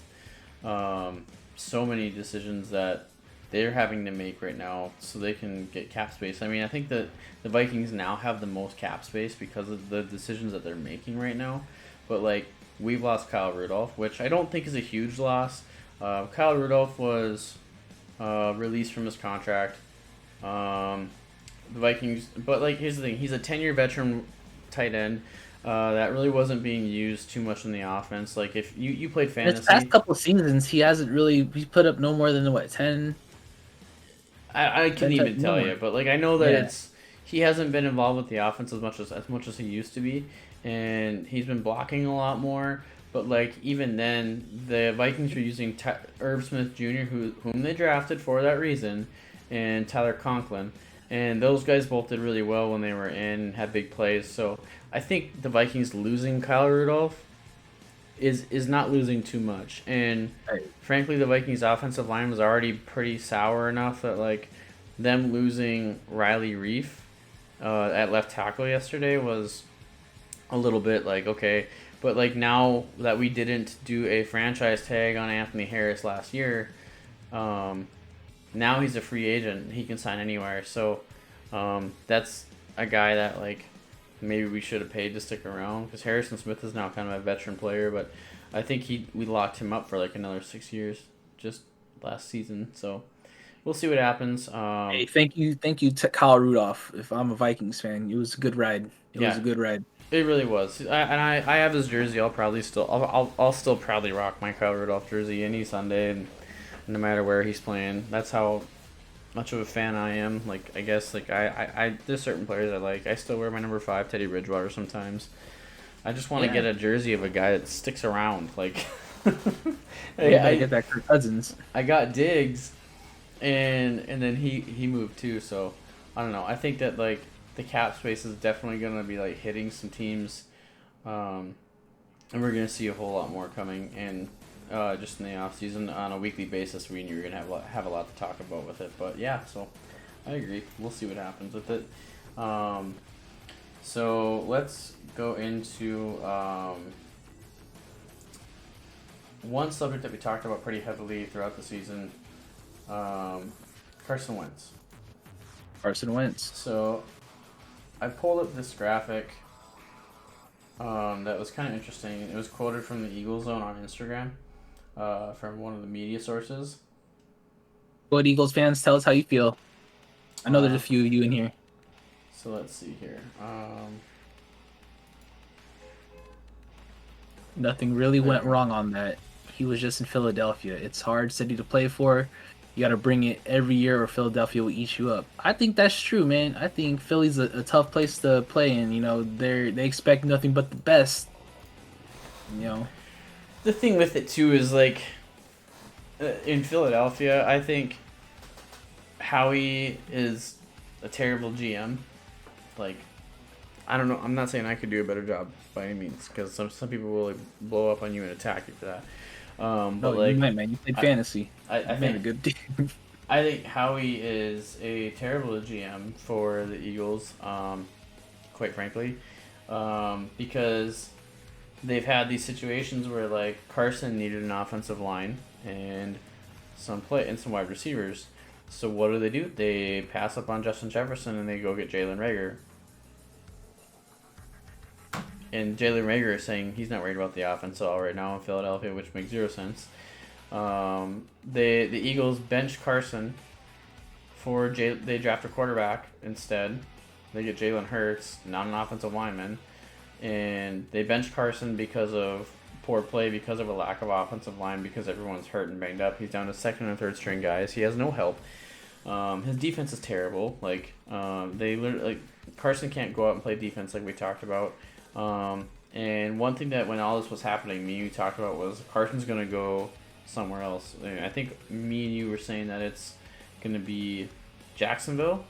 so many decisions that they're having to make right now so they can get cap space. I mean, I think that the Vikings now have the most cap space because of the decisions that they're making right now. But like, we've lost Kyle Rudolph, which I don't think is a huge loss. Kyle Rudolph was released from his contract. The Vikings, but like, here's the thing: he's a 10-year veteran tight end that really wasn't being used too much in the offense. Like, if you played In his past fantasy, couple seasons, he hasn't really he put up no more than what 10, I couldn't 10 even no tell more. you, but like, I know that Yeah, he hasn't been involved with the offense as much as he used to be, and he's been blocking a lot more. But like, even then, the Vikings were using Irv Smith Jr., whom they drafted for that reason, and Tyler Conklin, and those guys both did really well when they were in and had big plays. So I think the Vikings losing Kyle Rudolph is not losing too much. And right. frankly, the Vikings offensive line was already pretty sour enough that like, them losing Riley Reef at left tackle yesterday was a little bit like, okay. But like, now that we didn't do a franchise tag on Anthony Harris last year, um, now he's a free agent. He can sign anywhere. So that's a guy that like, maybe we should have paid to stick around, because Harrison Smith is now kind of a veteran player, but I think we locked him up for like another 6 years just last season. So we'll see what happens. Hey, thank you to Kyle Rudolph. If I'm a Vikings fan, it was a good ride. It was Yeah, a good ride. it really was. I have his jersey. I'll still proudly rock my Kyle Rudolph jersey any Sunday, and no matter where he's playing. That's how much of a fan I am. Like, I guess like, I there's certain players I like. I still wear my number 5 Teddy Bridgewater sometimes. I just want to get Yeah, a jersey of a guy that sticks around. Like, yeah, you gotta I get that Kirk Cousins. I got Diggs, and then he moved too. So I don't know. I think that like, the cap space is definitely gonna be like hitting some teams, and we're gonna see a whole lot more coming in. Just in the off season on a weekly basis, we knew we were gonna have a lot to talk about with it. But yeah, so I agree. We'll see what happens with it. So let's go into one subject that we talked about pretty heavily throughout the season. Carson Wentz. Carson Wentz. So I pulled up this graphic that was kind of interesting. It was quoted from the Eagle Zone on Instagram, from one of the media sources. What Eagles fans, tell us how you feel. I know there's Uh, a few of you in here. so let's see here. Nothing really There went we go. wrong on that. He was just in Philadelphia. It's hard city to play for. You got to bring it every year, or Philadelphia will eat you up. I think that's true, man. I think Philly's a tough place to play in. You know, they expect nothing but the best. You know, The thing with it too is like, in Philadelphia, I think Howie is a terrible GM. Like, I don't know. I'm not saying I could do a better job by any means, because some people will like, blow up on you and attack you for that. no, But you like, might, man. You played I fantasy. I You made a think good team. I think Howie is a terrible GM for the Eagles. Quite frankly, because they've had these situations where like, Carson needed an offensive line and some wide receivers. So what do? They pass up on Justin Jefferson and they go get Jalen Rager. And Jalen Rager is saying he's not worried about the offense at all right now in Philadelphia, which makes zero sense. The Eagles bench Carson they draft a quarterback instead. They get Jalen Hurts, not an offensive lineman, and they bench Carson because of poor play, because of a lack of offensive line, because everyone's hurt and banged up. He's down to second and third string guys. He has no help. His defense is terrible. Like, they literally, like, Carson can't go out and play defense like we talked about. And one thing that when all this was happening, me and you talked about was Carson's gonna go somewhere else. I think me and you were saying that it's going to be Jacksonville,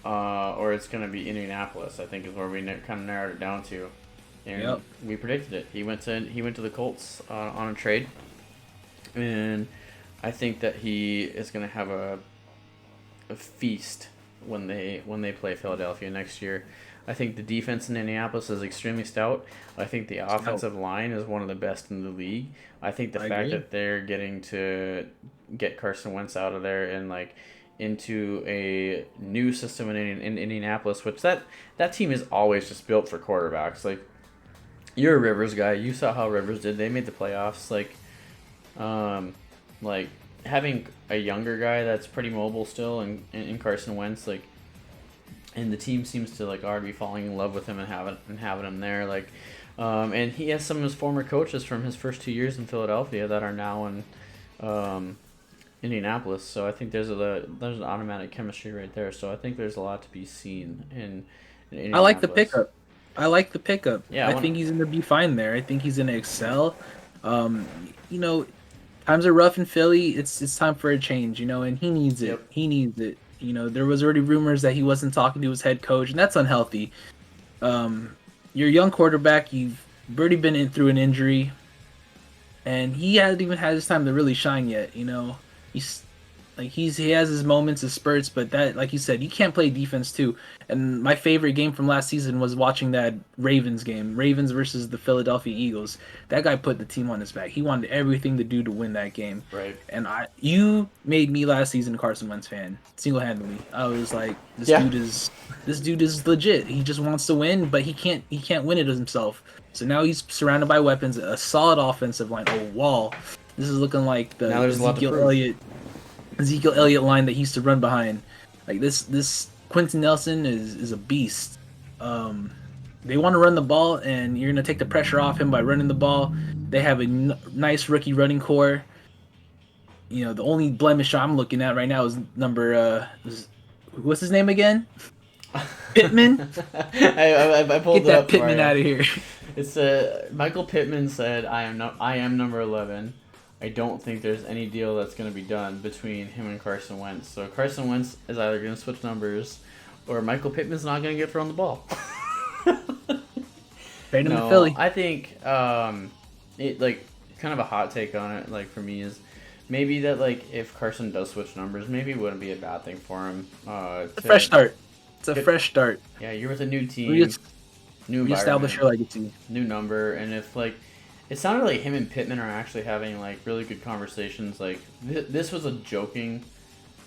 or it's going to be Indianapolis. I think is where we kind of narrowed it down to, and we predicted it. He went to the Colts on a trade, and I think that he is going to have a feast when they play Philadelphia next year. I think the defense in Indianapolis is extremely stout. I think the offensive line is one of the best in the league. I think the fact that they're getting to get Carson Wentz out of there and like into a new system in Indianapolis, which that team is always just built for quarterbacks. Like, you're a Rivers guy. You saw how Rivers did. They made the playoffs. Like having a younger guy that's pretty mobile still in Carson Wentz, like, and the team seems to like already be falling in love with him and having him there. Like, and he has some of his former coaches from his first 2 years in Philadelphia that are now in Indianapolis. So I think there's an automatic chemistry right there. So I think there's a lot to be seen in Indianapolis. I like the pickup. Yeah, I think he's going to be fine there. I think he's going to excel. Times are rough in Philly. It's time for a change, and he needs it. Yep. He needs it. There was already rumors that he wasn't talking to his head coach, and that's unhealthy. You're a young quarterback. You've already been through an injury, and he hasn't even had his time to really shine yet. He has his moments, his spurts, but that, like you said, you can't play defense too. And my favorite game from last season was watching that Ravens game, Ravens versus the Philadelphia Eagles. That guy put the team on his back. He wanted everything to do to win that game. Right. And you made me last season a Carson Wentz fan, single-handedly. I was like, this dude is legit. He just wants to win, but he can't win it himself. So now he's surrounded by weapons, a solid offensive line, a wall. This is looking like the Ezekiel Elliott line that he used to run behind. Like this Quentin Nelson is a beast. They want to run the ball, and you're going to take the pressure off him by running the ball. They have a nice rookie running core. The only blemish I'm looking at right now is what's his name again? Pittman. I pulled Get that Pittman out of here. It's Michael Pittman said, I am number 11. I don't think there's any deal that's going to be done between him and Carson Wentz. So Carson Wentz is either going to switch numbers, or Michael Pittman's not going to get thrown the ball. Trade him to Philly. I think it like kind of a hot take on it. Like for me is maybe that like if Carson does switch numbers, maybe it wouldn't be a bad thing for him. It's a fresh start. It's a fresh start. Yeah, you're with a new team, new establish your legacy, new number, and if like. It sounded like him and Pittman are actually having like really good conversations. Like this was a joking,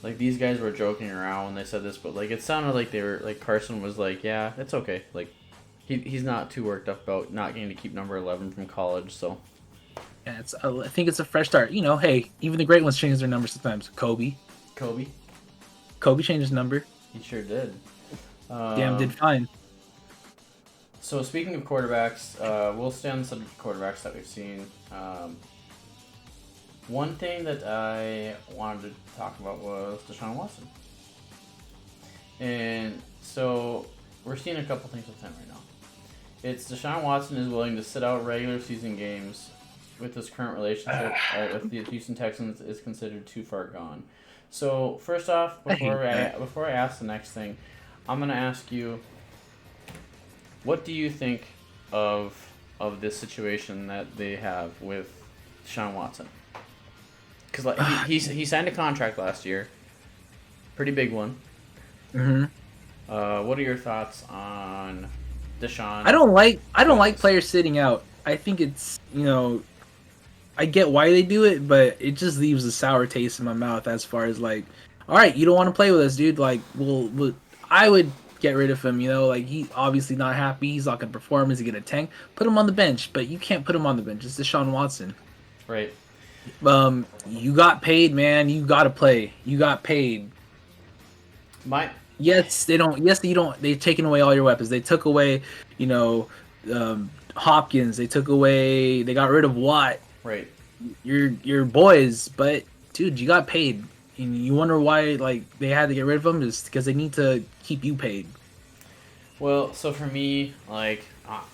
like these guys were joking around when they said this, but like it sounded like they were like Carson was like, yeah, it's okay. Like he's not too worked up about not getting to keep number 11 from college. So yeah, I think it's a fresh start. Hey, even the great ones change their numbers sometimes. Kobe changed his number. He sure did. Did fine. So speaking of quarterbacks, we'll stay on the subject of quarterbacks that we've seen. One thing that I wanted to talk about was Deshaun Watson. And so we're seeing a couple things with him right now. It's Deshaun Watson is willing to sit out regular season games with his current relationship with the Houston Texans is considered too far gone. So first off, before I ask the next thing, I'm going to ask you, what do you think of this situation that they have with Deshaun Watson? Because like he signed a contract last year, pretty big one. Mm-hmm. What are your thoughts on Deshaun? I don't like players sitting out. I think it's I get why they do it, but it just leaves a sour taste in my mouth as far as like, all right, you don't want to play with us, dude. Like, I would get rid of him, like he's obviously not happy. He's not going to perform. Is he going to tank? Put him on the bench, but you can't put him on the bench. It's Deshaun Watson. Right. You got paid, man. You got to play. You got paid. Yes, they don't. They've taken away all your weapons. They took away, Hopkins. They got rid of Watt. Right. Your boys, but dude, you got paid. And you wonder why, like, they had to get rid of him is because they need to keep you paid. Well, so for me, like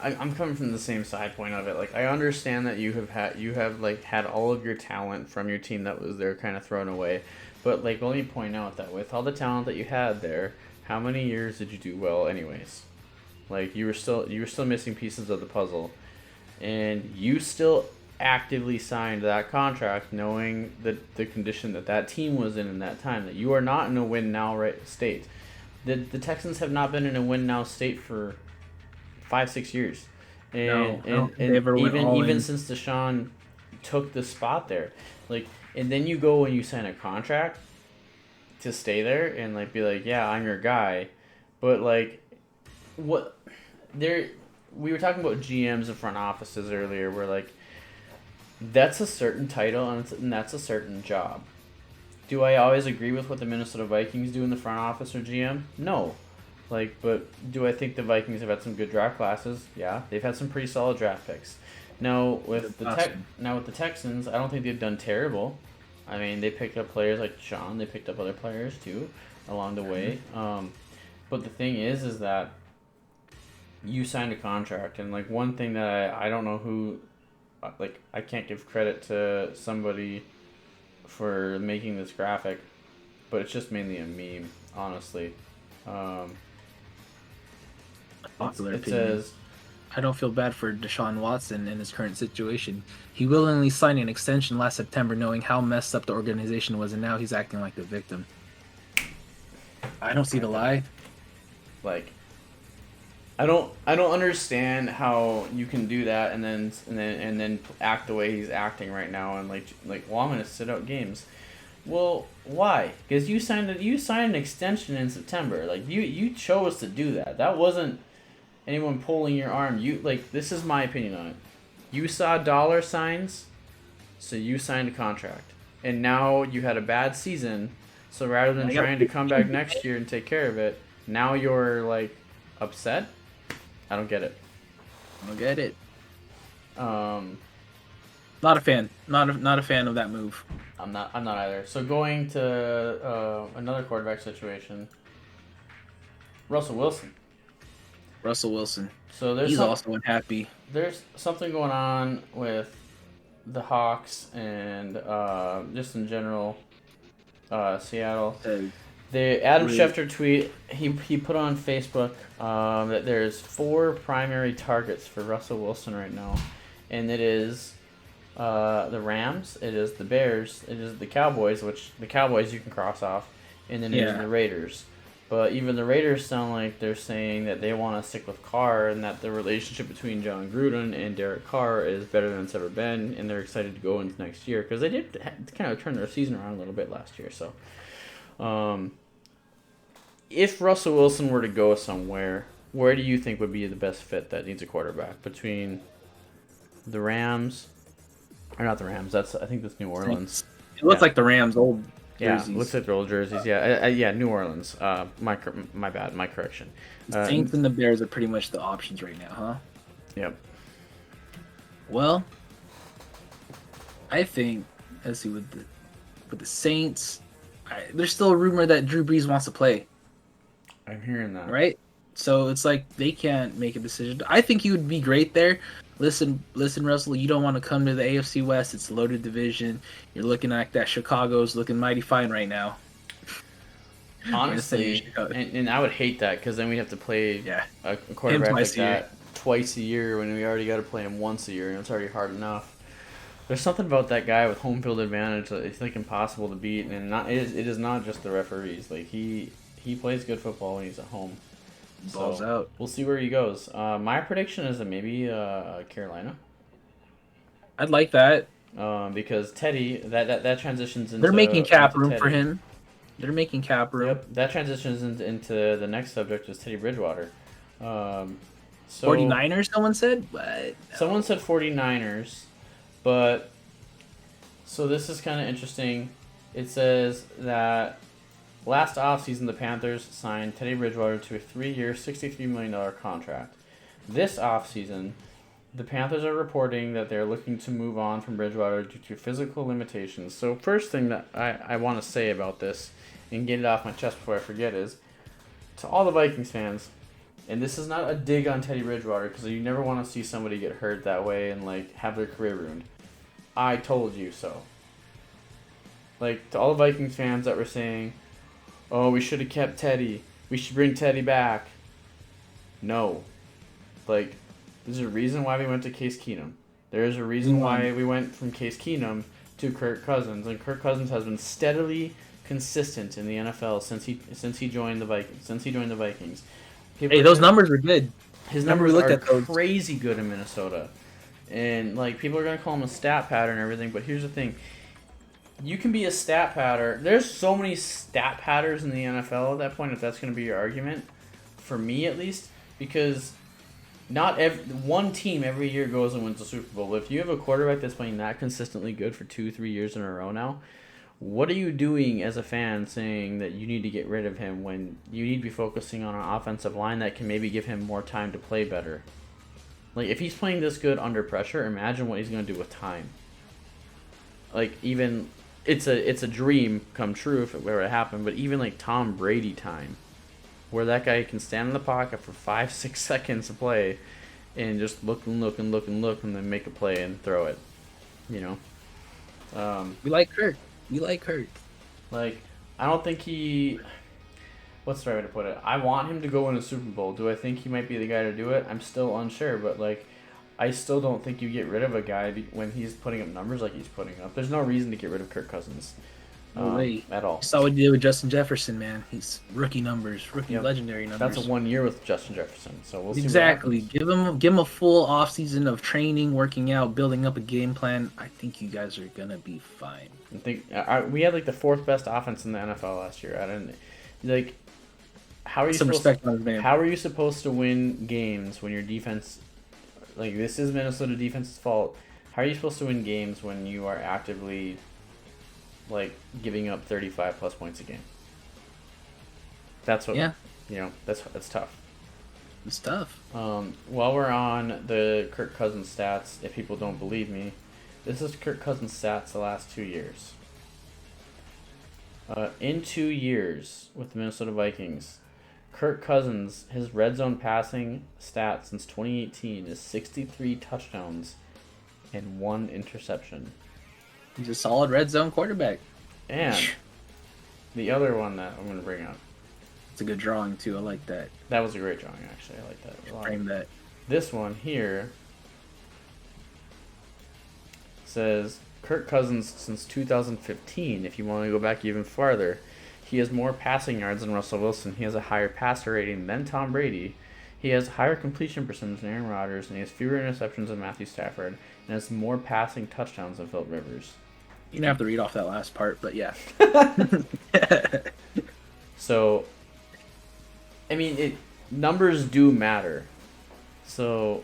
I'm coming from the same side point of it. Like I understand that you have like had all of your talent from your team that was there kind of thrown away, but like let me point out that with all the talent that you had there, how many years did you do well anyways? Like you were still missing pieces of the puzzle, and you still actively signed that contract knowing the condition that that team was in that time, that you are not in a win now state. The Texans have not been in a win now state for 5-6 years, No, I don't think they and ever went all even in. since Deshaun took the spot there, like, and then you go and you sign a contract to stay there and like be like, yeah, I'm your guy, but like, what there, we were talking about GMs and front offices earlier, where like that's a certain title and that's a certain job. Do I always agree with what the Minnesota Vikings do in the front office or GM? No. Like, but do I think the Vikings have had some good draft classes? Yeah, they've had some pretty solid draft picks. Now with the Texans, I don't think they've done terrible. I mean, they picked up players like Deshaun. They picked up other players too along the way. But the thing is that you signed a contract, and like one thing that I don't know who, like I can't give credit to somebody for making this graphic, but it's just mainly a meme, honestly. Um, Popular it opinion. says, I don't feel bad for Deshaun Watson in his current situation. He willingly signed an extension last September, knowing how messed up the organization was, and now he's acting like the victim. I don't see the lie. like, I don't understand how you can do that and then act the way he's acting right now, and like well, I'm gonna sit out games. Well, why? Because you signed an extension in September. Like you chose to do that. That wasn't anyone pulling your arm. You, like, this is my opinion on it. You saw dollar signs, so you signed a contract, and now you had a bad season. So rather than trying to come back next year and take care of it, now you're like upset. I don't get it. I don't get it. Um, Not a fan. Not a fan of that move. I'm not. I'm not either. So going to another quarterback situation, Russell Wilson. Russell Wilson. So He's also unhappy. there's something going on with the Hawks and just in general, Seattle. The Adam Schefter tweet, he put on Facebook that there's 4 primary targets for Russell Wilson right now, and it is the Rams, it is the Bears, it is the Cowboys, which the Cowboys you can cross off, and then it is the Raiders. But even the Raiders sound like they're saying that they want to stick with Carr, and that the relationship between John Gruden and Derek Carr is better than it's ever been, and they're excited to go into next year because they did kind of turn their season around a little bit last year. So, if Russell Wilson were to go somewhere, where do you think would be the best fit that needs a quarterback between the Rams, or not the Rams? I think that's New Orleans. It looks like the Rams' old jerseys. Yeah, looks like their old jerseys. Yeah, New Orleans. My bad. My correction. The Saints and the Bears are pretty much the options right now, huh? Yep. Well, I think, let's see, with the Saints, there's still a rumor that Drew Brees wants to play. I'm hearing that. Right? So it's like they can't make a decision. I think he would be great there. Listen, Russell, you don't want to come to the AFC West. It's a loaded division. You're looking at that Chicago's looking mighty fine right now. Honestly, and I would hate that because then we have to play a quarterback like that twice a year when we already got to play him once a year, and it's already hard enough. There's something about that guy with home field advantage that it's like impossible to beat, and it is not just the referees. Like he plays good football when he's at home. Balls out. We'll see where he goes. My prediction is that maybe Carolina. I'd like that. Because Teddy, that transitions into... They're making cap room for him. They're making cap room. Yep, that transitions into the next subject is Teddy Bridgewater. 49ers, someone said? But no. Someone said 49ers, but... So this is kind of interesting. It says that last offseason, the Panthers signed Teddy Bridgewater to a 3-year, $63 million contract. This offseason, the Panthers are reporting that they're looking to move on from Bridgewater due to physical limitations. So first thing that I want to say about this and get it off my chest before I forget is, to all the Vikings fans, and this is not a dig on Teddy Bridgewater, because you never want to see somebody get hurt that way and like have their career ruined. I told you so. Like, to all the Vikings fans that were saying, oh, we should have kept Teddy, we should bring Teddy back. No. Like, there's a reason why we went to Case Keenum. There is a reason why we went from Case Keenum to Kirk Cousins, and Kirk Cousins has been steadily consistent in the NFL since he joined the Vikings. Hey, those numbers were good. His numbers are crazy good in Minnesota. And, like, people are going to call him a stat pattern and everything, but here's the thing. You can be a stat patter. There's so many stat patters in the NFL at that point, if that's going to be your argument, for me at least, because not one team every year goes and wins the Super Bowl. If you have a quarterback that's playing that consistently good for 2-3 years in a row now, what are you doing as a fan saying that you need to get rid of him when you need to be focusing on an offensive line that can maybe give him more time to play better? Like, if he's playing this good under pressure, imagine what he's going to do with time. Like, even, it's a dream come true if it were to happen, but even like Tom Brady time, where that guy can stand in the pocket for 5-6 seconds to play and just look and then make a play and throw it, you know? We like Kirk. Like, I don't think he... What's the right way to put it? I want him to go win a Super Bowl. Do I think he might be the guy to do it? I'm still unsure, but, like, I still don't think you get rid of a guy when he's putting up numbers like he's putting up. There's no reason to get rid of Kirk Cousins at all. You saw what he did with Justin Jefferson, man. He's rookie numbers, legendary numbers. That's a 1 year with Justin Jefferson, so we'll see. Exactly. Give him a full offseason of training, working out, building up a game plan. I think you guys are gonna be fine. I think we had like the 4th best offense in the NFL last year. I didn't like. How are you supposed to win games when your defense, like, this is Minnesota defense's fault? How are you supposed to win games when you are actively, like, giving up 35 plus points a game? That's what. Yeah. You know, that's tough. It's tough. While we're on the Kirk Cousins stats, if people don't believe me, this is Kirk Cousins stats the last 2 years. In 2 years with the Minnesota Vikings, Kirk Cousins, his red zone passing stats since 2018 is 63 touchdowns and 1 interception. He's a solid red zone quarterback. And the other one that I'm going to bring up. It's a good drawing, too. I like that. That was a great drawing, actually. I like that a lot. Frame that. This one here says Kirk Cousins since 2015, if you want to go back even farther. He has more passing yards than Russell Wilson. He has a higher passer rating than Tom Brady. He has higher completion percentage than Aaron Rodgers, and he has fewer interceptions than Matthew Stafford, and has more passing touchdowns than Philip Rivers. You're going to have to read off that last part, but yeah. So, I mean, numbers do matter. So,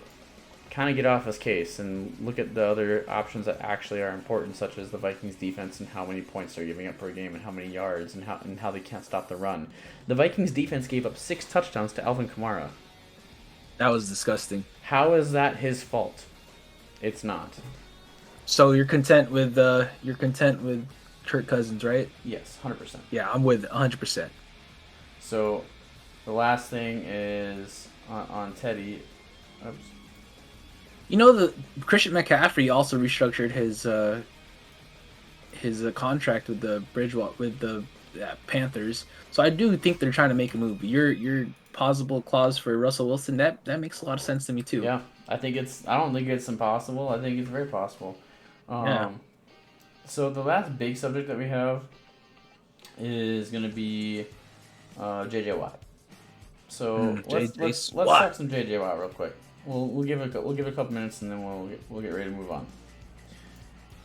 kind of get off his case and look at the other options that actually are important, such as the Vikings defense and how many points they're giving up per game and how many yards and how they can't stop the run. The Vikings defense gave up 6 touchdowns to Alvin Kamara. That was disgusting. How is that his fault? It's not. So you're content with Kirk Cousins, right? Yes, 100%. Yeah, I'm with 100%. So the last thing is on Teddy. Oops. You know, the Christian McCaffrey also restructured his contract with the Panthers. So I do think they're trying to make a move. Your possible clause for Russell Wilson, that makes a lot of sense to me too. Yeah, I don't think it's impossible. I think it's very possible. Yeah. So the last big subject that we have is going to be J.J. Watt. So let's talk some J.J. Watt real quick. We'll give it a couple minutes and then we'll get ready to move on.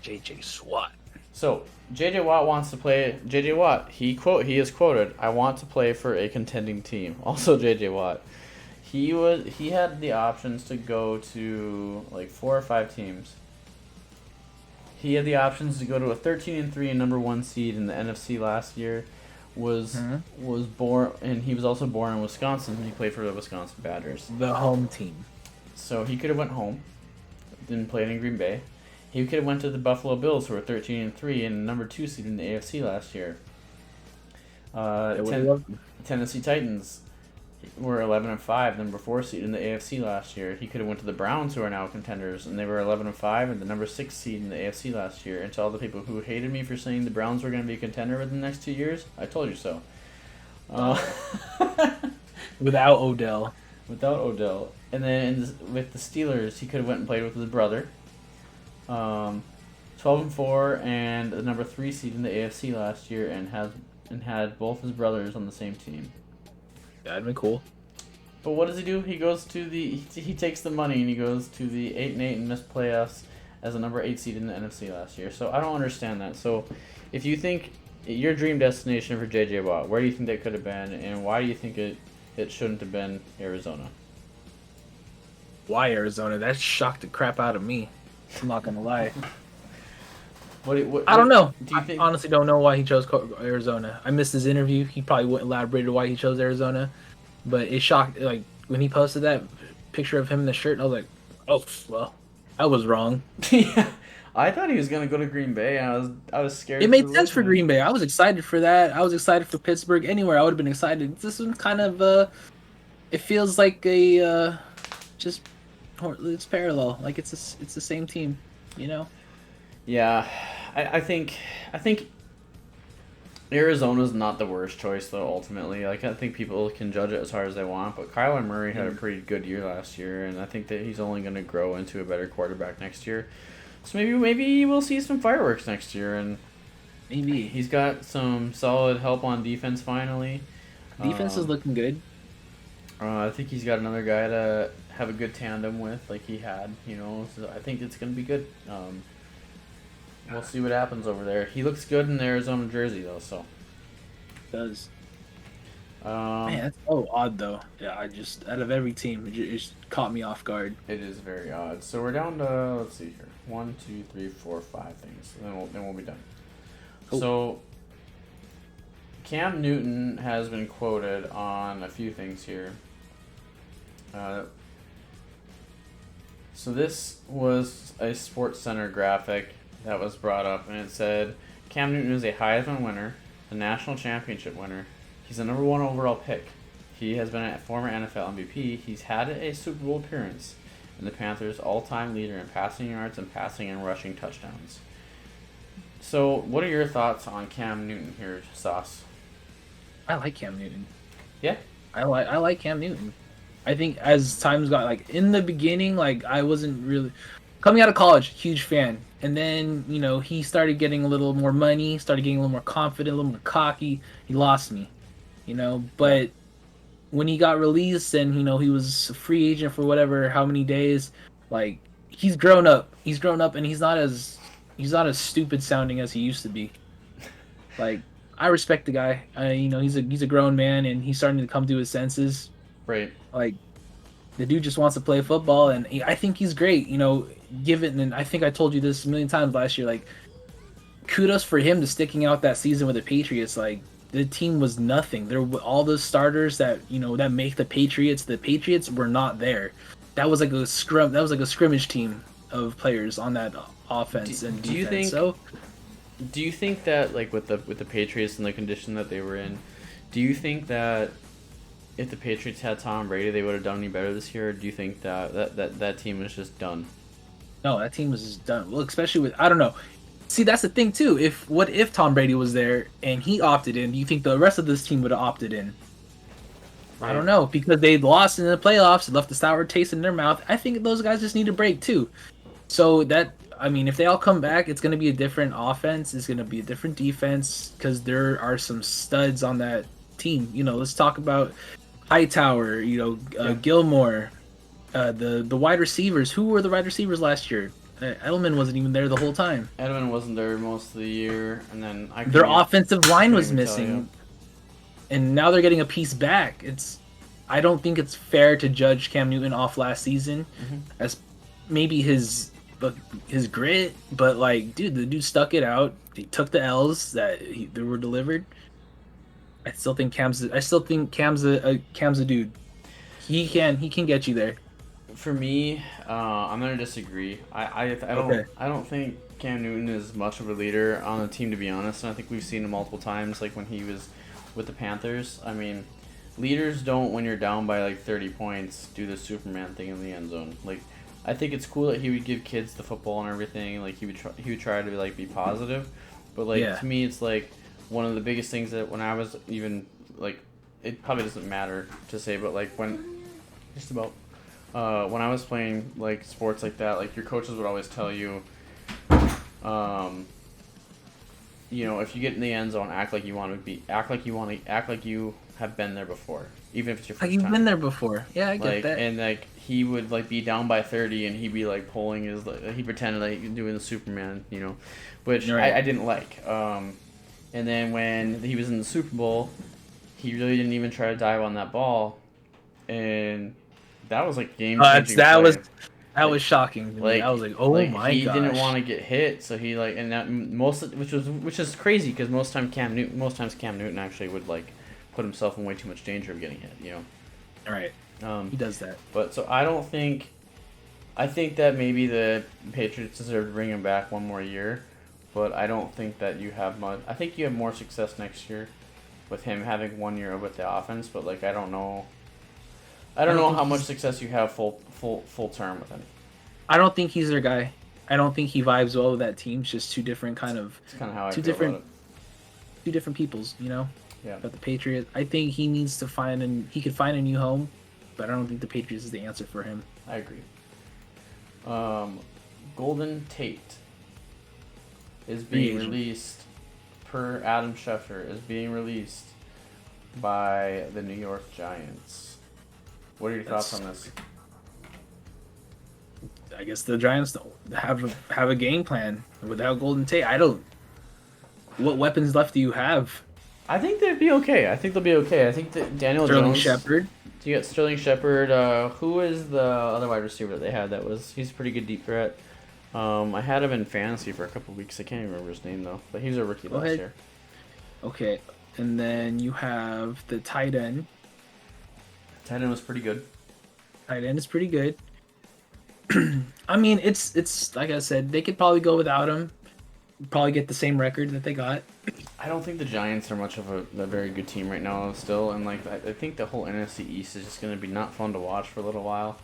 J.J. Watt. So J.J. Watt wants to play. J.J. Watt, he is quoted, "I want to play for a contending team." Also, J.J. Watt, he had the options to go to like 4 or 5 teams. He had the options to go to a 13-3 and number 1 seed in the NFC last year. Was born, and he was also born in Wisconsin. He played for the Wisconsin Badgers, the home team. So he could have went home, didn't play in Green Bay. He could have went to the Buffalo Bills, who were 13-3 and number 2 seed in the AFC last year. Tennessee Titans. were 11-5, number 4 seed in the AFC last year. He could have went to the Browns, who are now contenders, and they were 11-5 and the number 6 seed in the AFC last year. And to all the people who hated me for saying the Browns were going to be a contender within the next 2 years, I told you so. Without Odell. Without Odell. And then with the Steelers, he could have went and played with his brother. 12-4 and the number 3 seed in the AFC last year, and had both his brothers on the same team. That'd been cool. But what does he do? He goes to he takes the money and he goes to the 8-8 and missed playoffs as a number 8 seed in the NFC last year. So I don't understand that. So if you think your dream destination for JJ Watt, where do you think that could have been, and why do you think it shouldn't have been Arizona? Why Arizona? That shocked the crap out of me. I'm not gonna lie. I don't know. I honestly don't know why he chose Arizona. I missed his interview. He probably wouldn't elaborate why he chose Arizona, but it shocked. Like when he posted that picture of him in the shirt, I was like, "Oh, well, I was wrong." Yeah, I thought he was gonna go to Green Bay. And I was scared. It made sense for Green Bay. I was excited for that. I was excited for Pittsburgh. Anywhere I would have been excited. This one kind of it feels like a just it's parallel. Like it's the same team, you know. Yeah, I think Arizona's not the worst choice though. Ultimately, like I think people can judge it as hard as they want, but Kyler Murray had a pretty good year last year, and I think that he's only going to grow into a better quarterback next year. So maybe we'll see some fireworks next year, and maybe he's got some solid help on defense finally. Defense is looking good. I think he's got another guy to have a good tandem with, like he had, you know. So I think it's going to be good. We'll see what happens over there. He looks good in the Arizona jersey, though, so. It does. Man, that's so odd, though. Yeah, out of every team, it just caught me off guard. It is very odd. So we're down to, let's see here, 1, 2, 3, 4, 5 things. Then we'll be done. Cool. So Cam Newton has been quoted on a few things here. So this was a SportsCenter graphic that was brought up, and it said, Cam Newton is a Heisman winner, a national championship winner. He's the number 1 overall pick. He has been a former NFL MVP. He's had a Super Bowl appearance, and the Panthers' all-time leader in passing yards and passing and rushing touchdowns. So, what are your thoughts on Cam Newton here, Sauce? I like Cam Newton. Yeah? I like Cam Newton. I think as times got, like, in the beginning, like, I wasn't really... Coming out of college, huge fan. And then, you know, he started getting a little more money, started getting a little more confident, a little more cocky. He lost me, you know. But when he got released and, you know, he was a free agent for whatever, how many days, like, he's grown up. He's grown up, and he's not as stupid sounding as he used to be. Like, I respect the guy. You know, he's a grown man, and he's starting to come to his senses. Right. Like, the dude just wants to play football, and I think he's great, you know, given, and I think I told you this a million times last year, like, kudos for him to sticking out that season with the Patriots. Like, the team was nothing. There were all the starters that, you know, that make the Patriots were not there. That was like a scrimmage team of players on that offense and defense. Do you think that, like, with the Patriots and the condition that they were in, do you think that if the Patriots had Tom Brady, they would have done any better this year? Or do you think that team was just done? No, that team was just done. Well, especially with, I don't know. See, that's the thing too. What if Tom Brady was there and he opted in? Do you think the rest of this team would have opted in? Right. I don't know, because they lost in the playoffs, left a sour taste in their mouth. I think those guys just need a break too. So if they all come back, it's going to be a different offense. It's going to be a different defense, because there are some studs on that team. You know, let's talk about Hightower, you know, Gilmore, the wide receivers. Who were the wide receivers last year? Edelman wasn't even there the whole time. Edelman wasn't there most of the year, and then their offensive line was missing, and now they're getting a piece back. I don't think it's fair to judge Cam Newton off last season as maybe his grit, but like, dude, the dude stuck it out. He took the L's that were delivered. I still think Cam's a dude. He can get you there. For me, I'm gonna disagree. I don't think Cam Newton is much of a leader on the team, to be honest. And I think we've seen him multiple times, like when he was with the Panthers. I mean, leaders don't, when you're down by like 30 points, do the Superman thing in the end zone. Like, I think it's cool that he would give kids the football and everything. Like, he would try to like be positive, but like Yeah. to me, it's like one of the biggest things that when I was even like, it probably doesn't matter to say, but like when just about when I was playing like sports like that, like your coaches would always tell you, if you get in the end zone, act like you want to be, act like you have been there before, even if it's your first Like you've time. been there before. Yeah, I get Like, that. and like he would like be down by 30, and he'd be like pulling his, like, he pretended like doing the Superman, which Right. I didn't like. And then when he was in the Super Bowl, he really didn't even try to dive on that ball, and that was like game changing That play. was shocking to me. I was like, oh my he gosh. didn't want to get hit, so he like, and that which is crazy because most times Cam Newton actually would like put himself in way too much danger of getting hit. All right. He does that. But so I think that maybe the Patriots deserve to bring him back one more year, but I don't think that you have much. I think you have more success next year with him having 1 year with the offense, but like I don't know how much success you have full term with him. I don't think he's their guy. I don't think he vibes well with that team. It's just two different kind of It's kind of how I two feel different about it. two different peoples, Yeah. But the Patriots, I think he needs to he could find a new home, but I don't think the Patriots is the answer for him. I agree. Golden Tate is being released, per Adam Schefter, is being released by the New York Giants. What are your thoughts on this? I guess the Giants don't have a game plan without Golden Tate. What weapons left do you have? I think they'd be okay. I think they'll be okay. I think that Daniel Sterling Jones. Shepard. You got Sterling Shepard. Who is the other wide receiver that they had? He's a pretty good deep threat. I had him in fantasy for a couple of weeks. I can't even remember his name though, but he was a rookie last year. Okay, and then you have the tight end. Tight end was pretty good. Tight end is pretty good. I mean, it's like I said, they could probably go without him. Probably get the same record that they got. I don't think the Giants are much of a very good team right now still, and like I think the whole NFC East is just going to be not fun to watch for a little while.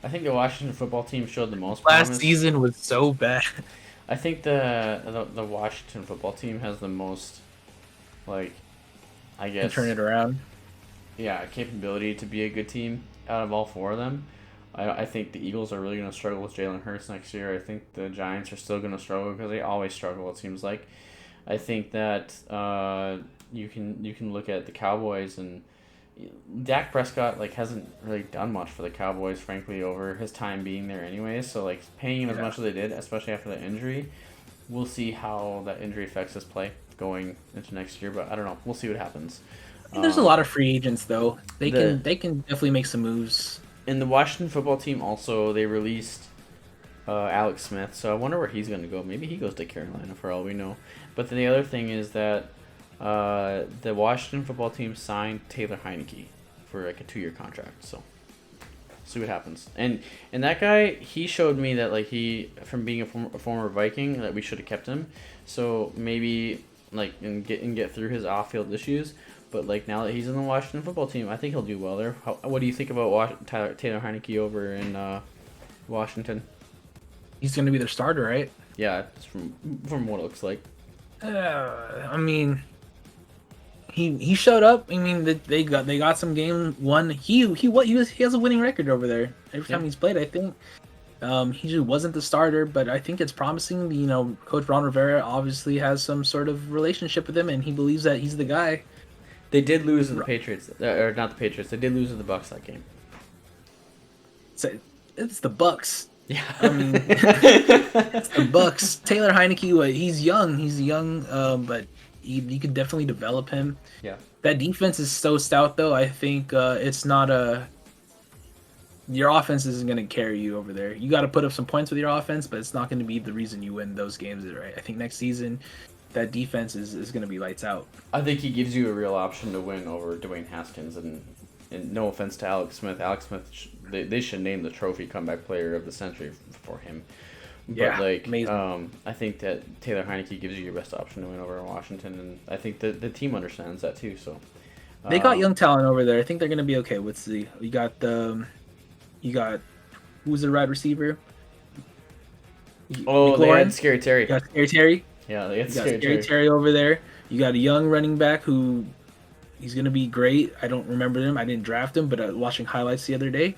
I think the Washington football team showed the most promise. Last season was so bad. I think the Washington football team has the most, like, I guess, turn it around. Yeah, capability to be a good team out of all four of them. I think the Eagles are really going to struggle with Jalen Hurts next year. I think the Giants are still going to struggle because they always struggle, it seems like. I think that you can look at the Cowboys, and Dak Prescott hasn't really done much for the Cowboys, frankly, over his time being there anyways. So paying him as much as they did, especially after the injury, we'll see how that injury affects his play going into next year. But I don't know. We'll see what happens. There's a lot of free agents though. They can definitely make some moves. In the Washington football team, also they released Alex Smith, so I wonder where he's going to go. Maybe he goes to Carolina for all we know. But then the other thing is that the Washington football team signed Taylor Heineke for a 2-year contract. So see what happens. And that guy, he showed me that he, from being a former Viking, that we should have kept him. So maybe and get through his off-field issues. But now that he's in the Washington football team, I think he'll do well there. What do you think about Taylor Heineke over in Washington? He's going to be their starter, right? Yeah, just from what it looks like. I mean, he showed up. I mean, they got some game won. He has a winning record over there every time he's played. I think he just wasn't the starter, but I think it's promising. Coach Ron Rivera obviously has some sort of relationship with him, and he believes that he's the guy. They did lose to the Patriots, or not the Patriots. They did lose to the Bucs that game. So it's the Bucs. Yeah, I mean, it's the Bucs. Taylor Heineke, he's young, but you could definitely develop him. Yeah, that defense is so stout, though. I think it's not your offense isn't going to carry you over there. You got to put up some points with your offense, but it's not going to be the reason you win those games, right? I think next season, that defense is going to be lights out. I think he gives you a real option to win over Dwayne Haskins, and no offense to Alex Smith. Alex Smith, they should name the trophy comeback player of the century for him. Yeah, but amazing. I think that Taylor Heineke gives you your best option to win over Washington, and I think that the team understands that too. So They got young talent over there. I think they're gonna be okay. Let's see. You got who's the wide receiver? Oh, they had McLaurin. Scary Terry. You got Scary Terry. Yeah, they had You got Scary Scary Terry. Terry over there. You got a young running back who he's gonna be great. I don't remember him. I didn't draft him, but watching highlights the other day,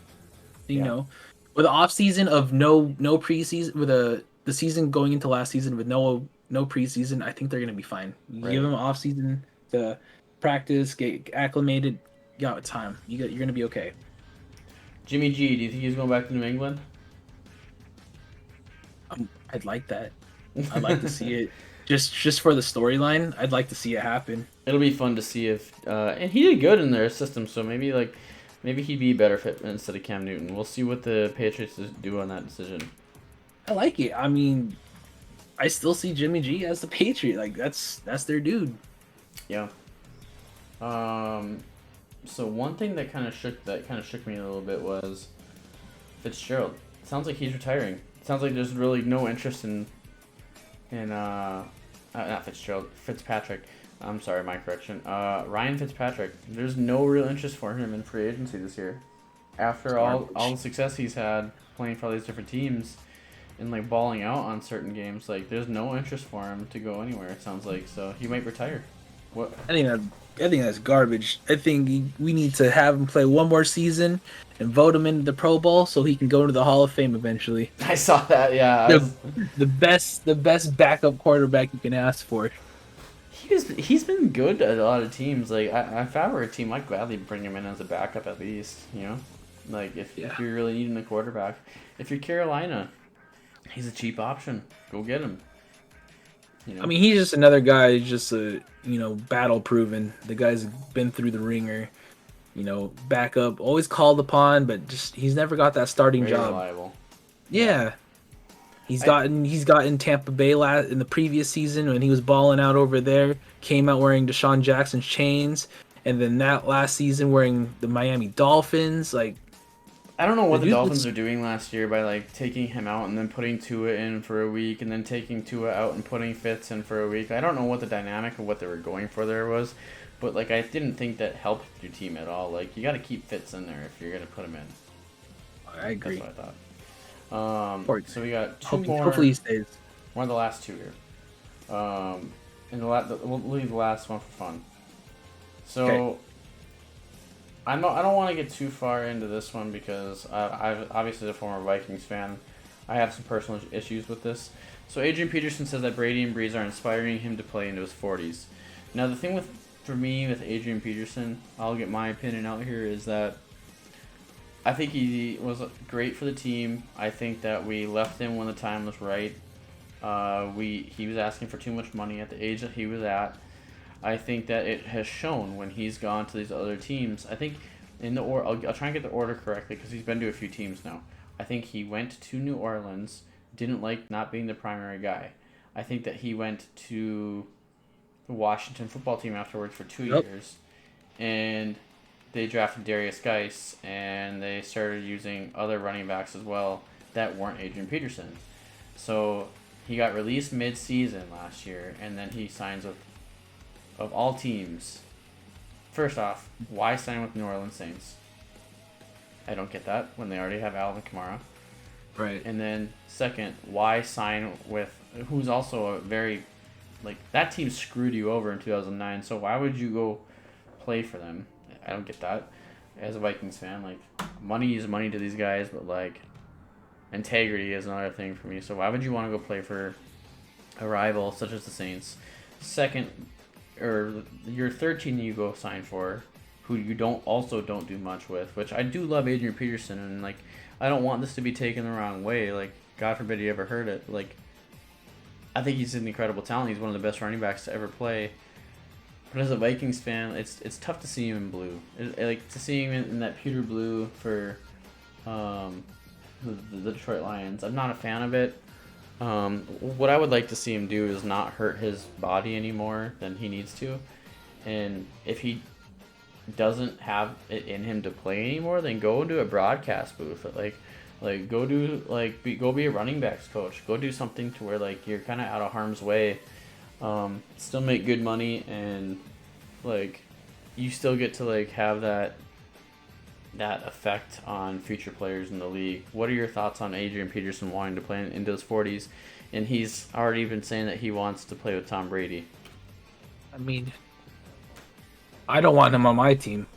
with an off season of no preseason, with the season going into last season with no preseason, I think they're gonna be fine. You give them an off season to practice, get acclimated. You got time. You're gonna be okay. Jimmy G, do you think he's going back to New England? I'd like that. I'd like to see it. Just for the storyline, I'd like to see it happen. It'll be fun to see if and he did good in their system, so maybe he'd be a better fit instead of Cam Newton. We'll see what the Patriots do on that decision. I like it. I mean, I still see Jimmy G as the Patriot. Like that's their dude. Yeah. So one thing that kind of shook me a little bit was Fitzgerald. It sounds like he's retiring. It sounds like there's really no interest in not Fitzgerald, Fitzpatrick. I'm sorry, my correction. Ryan Fitzpatrick. There's no real interest for him in free agency this year. After all the success he's had playing for all these different teams and like balling out on certain games, like there's no interest for him to go anywhere. It sounds like so he might retire. What? I think that's garbage. I think we need to have him play one more season and vote him into the Pro Bowl so he can go to the Hall of Fame eventually. I saw that. Yeah, the best backup quarterback you can ask for. He's been good at a lot of teams. Like if I were a team, I'd gladly bring him in as a backup at least. You know, like if you're really needing a quarterback. If you're Carolina, he's a cheap option. Go get him. You know? I mean, he's just another guy, just battle proven. The guy's been through the ringer. Backup, always called upon, but just he's never got that starting Very job. reliable. Yeah. He's gotten Tampa Bay in the previous season when he was balling out over there. Came out wearing Deshaun Jackson's chains, and then that last season wearing the Miami Dolphins. Like, I don't know what the Dolphins are doing last year by like taking him out and then putting Tua in for a week, and then taking Tua out and putting Fitz in for a week. I don't know what the dynamic of what they were going for there was, but like I didn't think that helped your team at all. Like you got to keep Fitz in there if you're gonna put him in. I agree. That's what I thought. So we got two more. Hopefully he stays. One of the last two here. And we'll leave the last one for fun. So, okay. I don't want to get too far into this one because I've obviously as a former Vikings fan, I have some personal issues with this. So Adrian Peterson says that Brady and Breeze are inspiring him to play into his 40s. Now the thing for me with Adrian Peterson, I'll get my opinion out here, is that I think he was great for the team. I think that we left him when the time was right. He was asking for too much money at the age that he was at. I think that it has shown when he's gone to these other teams. I think in the I'll try and get the order correctly because he's been to a few teams now. I think he went to New Orleans, didn't like not being the primary guy. I think that he went to the Washington football team afterwards for 2 years, and they drafted Darius Geis, and they started using other running backs as well that weren't Adrian Peterson. So he got released mid-season last year, and then he signs with, of all teams, first off, why sign with New Orleans Saints? I don't get that when they already have Alvin Kamara. Right. And then second, why sign with who's also a very, like, that team screwed you over in 2009, so why would you go play for them? I don't get that as a Vikings fan. Like, money is money to these guys, but like integrity is another thing for me. So why would you want to go play for a rival such as the Saints? Second, or your third team you go sign for, who you don't do much with, which I do love Adrian Peterson, and like I don't want this to be taken the wrong way. Like, God forbid you ever heard it. Like, I think he's an incredible talent. He's one of the best running backs to ever play. But as a Vikings fan, it's tough to see him in blue. Like to see him in that pewter blue for the Detroit Lions. I'm not a fan of it. What I would like to see him do is not hurt his body any more than he needs to. And if he doesn't have it in him to play anymore, then go into a broadcast booth. Like go be a running backs coach. Go do something to where like you're kind of out of harm's way. Still make good money, and like you still get to like have that effect on future players in the league. What are your thoughts on Adrian Peterson wanting to play into his 40s? And he's already been saying that he wants to play with Tom Brady. I mean, I don't want him on my team.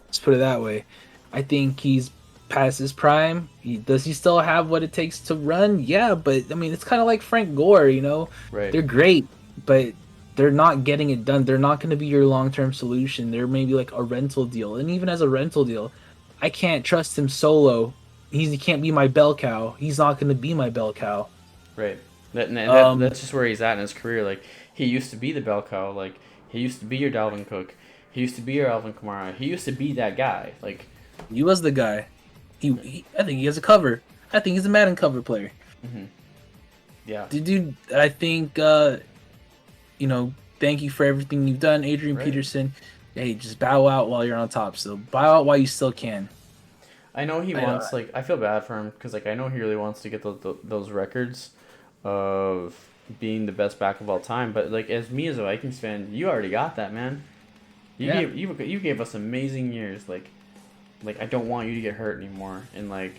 Let's put it that way. I think he's past his prime. Does he still have what it takes to run? Yeah, but I mean, it's kind of like Frank Gore, you know? Right. They're great, but they're not getting it done. They're not going to be your long-term solution. They're maybe like a rental deal. And even as a rental deal, I can't trust him solo. He can't be my bell cow. He's not going to be my bell cow. Right. That's just where he's at in his career. Like, he used to be the bell cow. Like, he used to be your Dalvin Cook. He used to be your Alvin Kamara. He used to be that guy. Like, he was the guy. I think he has a cover. I think he's a Madden cover player. Mm-hmm. Yeah. Dude, I think, thank you for everything you've done, Adrian Peterson. Hey, just bow out while you're on top. So bow out while you still can. I know he wants, like, I feel bad for him because, like, I know he really wants to get those records of being the best back of all time. But, like, as me as a Vikings fan, you already got that, man. You gave us amazing years. Like, I don't want you to get hurt anymore. And, like,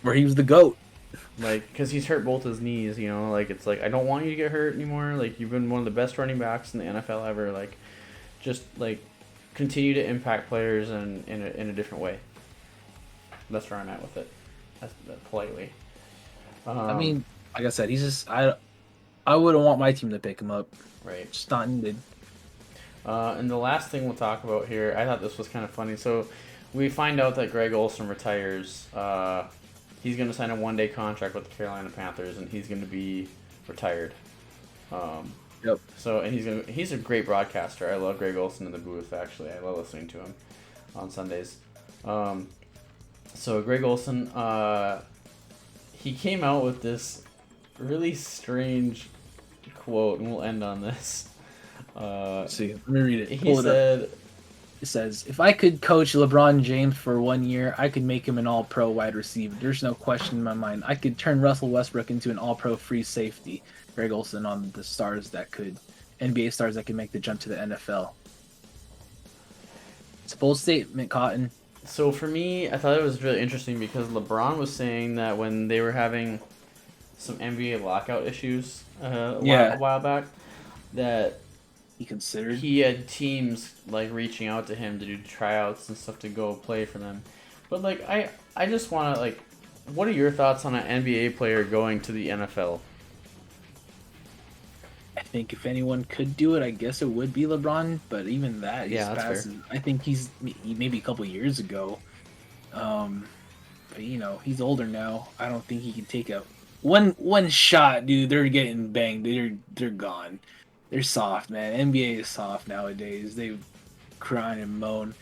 where he was the GOAT. Like, because he's hurt both his knees, you know? Like, it's like, I don't want you to get hurt anymore. Like, you've been one of the best running backs in the NFL ever. Like, just, like, continue to impact players in a different way. That's where I'm at with it. That's politely. I mean, like I said, he's just I wouldn't want my team to pick him up. Right. Just not needed. And the last thing we'll talk about here, I thought this was kind of funny. So we find out that Greg Olsen retires. He's going to sign a one-day contract with the Carolina Panthers, and he's going to be retired. Yep. So, and he's a great broadcaster. I love Greg Olsen in the booth. Actually, I love listening to him on Sundays. So Greg Olsen, he came out with this really strange quote, and we'll end on this. Let's see, let me read it. He said, it says, if I could coach LeBron James for 1 year, I could make him an all-pro wide receiver. There's no question in my mind. I could turn Russell Westbrook into an all-pro free safety. Greg Olsen on the NBA stars that could make the jump to the NFL. It's a bold statement, Cotton. So for me, I thought it was really interesting because LeBron was saying that when they were having some NBA lockout issues a while back, that he had teams like reaching out to him to do tryouts and stuff to go play for them. But like I just want to like, what are your thoughts on an NBA player going to the NFL? I think if anyone could do it, I guess it would be LeBron. But even that, that's fair. I think he's maybe a couple years ago. But he's older now. I don't think he can take a one shot, dude. They're getting banged. They're gone. They're soft, man. NBA is soft nowadays. They cry and moan.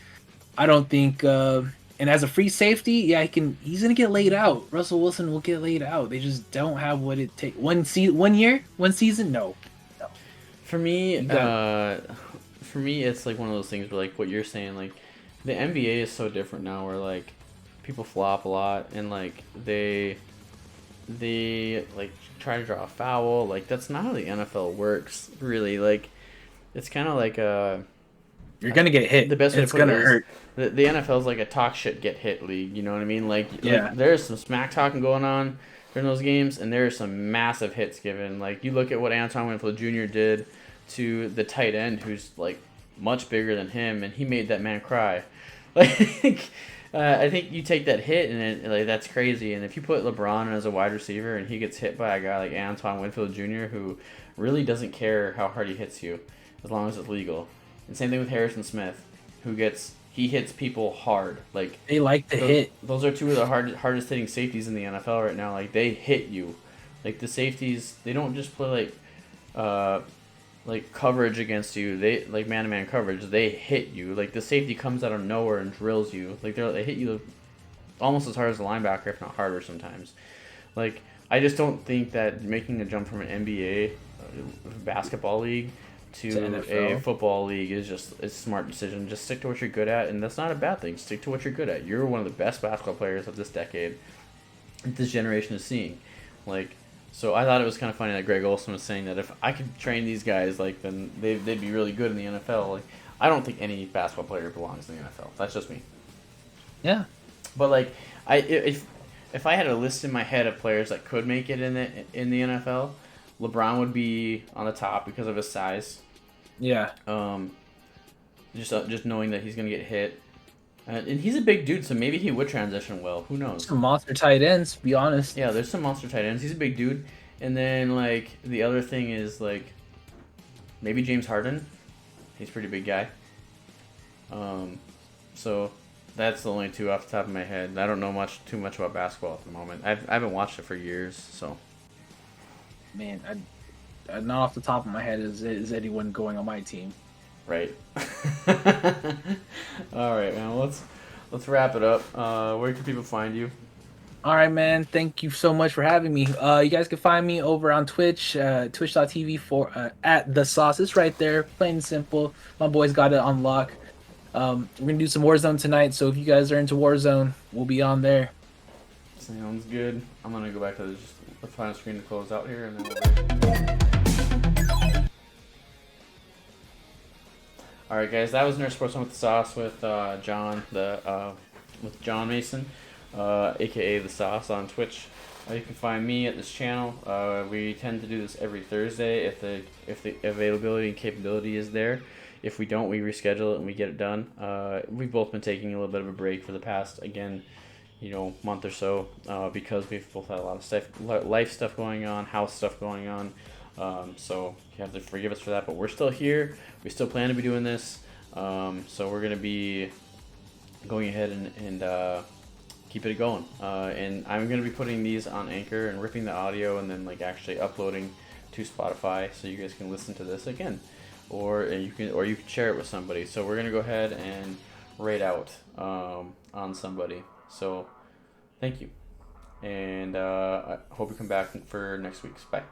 I don't think. And as a free safety, yeah, he's gonna get laid out. Russell Wilson will get laid out. They just don't have what it takes. 1 season, no. For me, it's like one of those things where, like, what you're saying, like, the NBA is so different now, where like people flop a lot and like they like try to draw a foul. Like, that's not how the NFL works, really. Like, it's kind of like you're gonna get hit. The best way it's to put gonna it hurt. is the NFL is like a talk shit get hit league. You know what I mean? Like Yeah. There's some smack talking going on during those games, and there's some massive hits given. Like, you look at what Antoine Winfield Jr. did to the tight end, who's like much bigger than him, and he made that man cry. Like, I think you take that hit, and like, that's crazy. And if you put LeBron as a wide receiver, and he gets hit by a guy like Antoine Winfield Jr., who really doesn't care how hard he hits you, as long as it's legal. And same thing with Harrison Smith, he hits people hard. Like, they like to hit. Those are two of the hardest hitting safeties in the NFL right now. Like, they hit you. Like, the safeties, they don't just play like coverage against you. They like man-to-man coverage. They hit you. Like, the safety comes out of nowhere and drills you. Like, they hit you almost as hard as the linebacker, if not harder sometimes. Like, I just don't think that making a jump from an NBA basketball league to a football league is just a smart decision. Just stick to what you're good at, and that's not a bad thing. Stick to what you're good at. You're one of the best basketball players of this decade, this generation is seeing. Like, so I thought it was kind of funny that Greg Olsen was saying that if I could train these guys, like, then they'd be really good in the NFL. Like, I don't think any basketball player belongs in the NFL. That's just me. Yeah. But like, if I had a list in my head of players that could make it in the NFL, LeBron would be on the top because of his size. Yeah. Just knowing that he's gonna get hit, and he's a big dude, so maybe he would transition well. Who knows? Some monster tight ends, to be honest. Yeah, there's some monster tight ends. He's a big dude, and then like the other thing is like maybe James Harden. He's a pretty big guy. So that's the only two off the top of my head. I don't know too much about basketball at the moment. I haven't watched it for years, so. Man, not off the top of my head is anyone going on my team. Right. All right, man. Let's wrap it up. Where can people find you? All right, man. Thank you so much for having me. You guys can find me over on Twitch, twitch.tv for at the sauce. It's right there, plain and simple. My boys got it on lock. We're gonna do some Warzone tonight, so if you guys are into Warzone, we'll be on there. Sounds good. I'm gonna go back to the final screen to close out here, and then All right, guys. That was Nerd Sports with the Sauce with John, with John Mason, aka the Sauce on Twitch. You can find me at this channel. We tend to do this every Thursday if the availability and capability is there. If we don't, we reschedule it and we get it done. We've both been taking a little bit of a break for the past, month or so because we've both had a lot of life stuff going on, house stuff going on. So you have to forgive us for that, but we're still here. We still plan to be doing this. So we're going to be going ahead and keep it going. And I'm going to be putting these on Anchor and ripping the audio and then actually uploading to Spotify so you guys can listen to this again. Or you can share it with somebody. So we're going to go ahead and rate out on somebody. So thank you. And I hope you come back for next week's. Bye.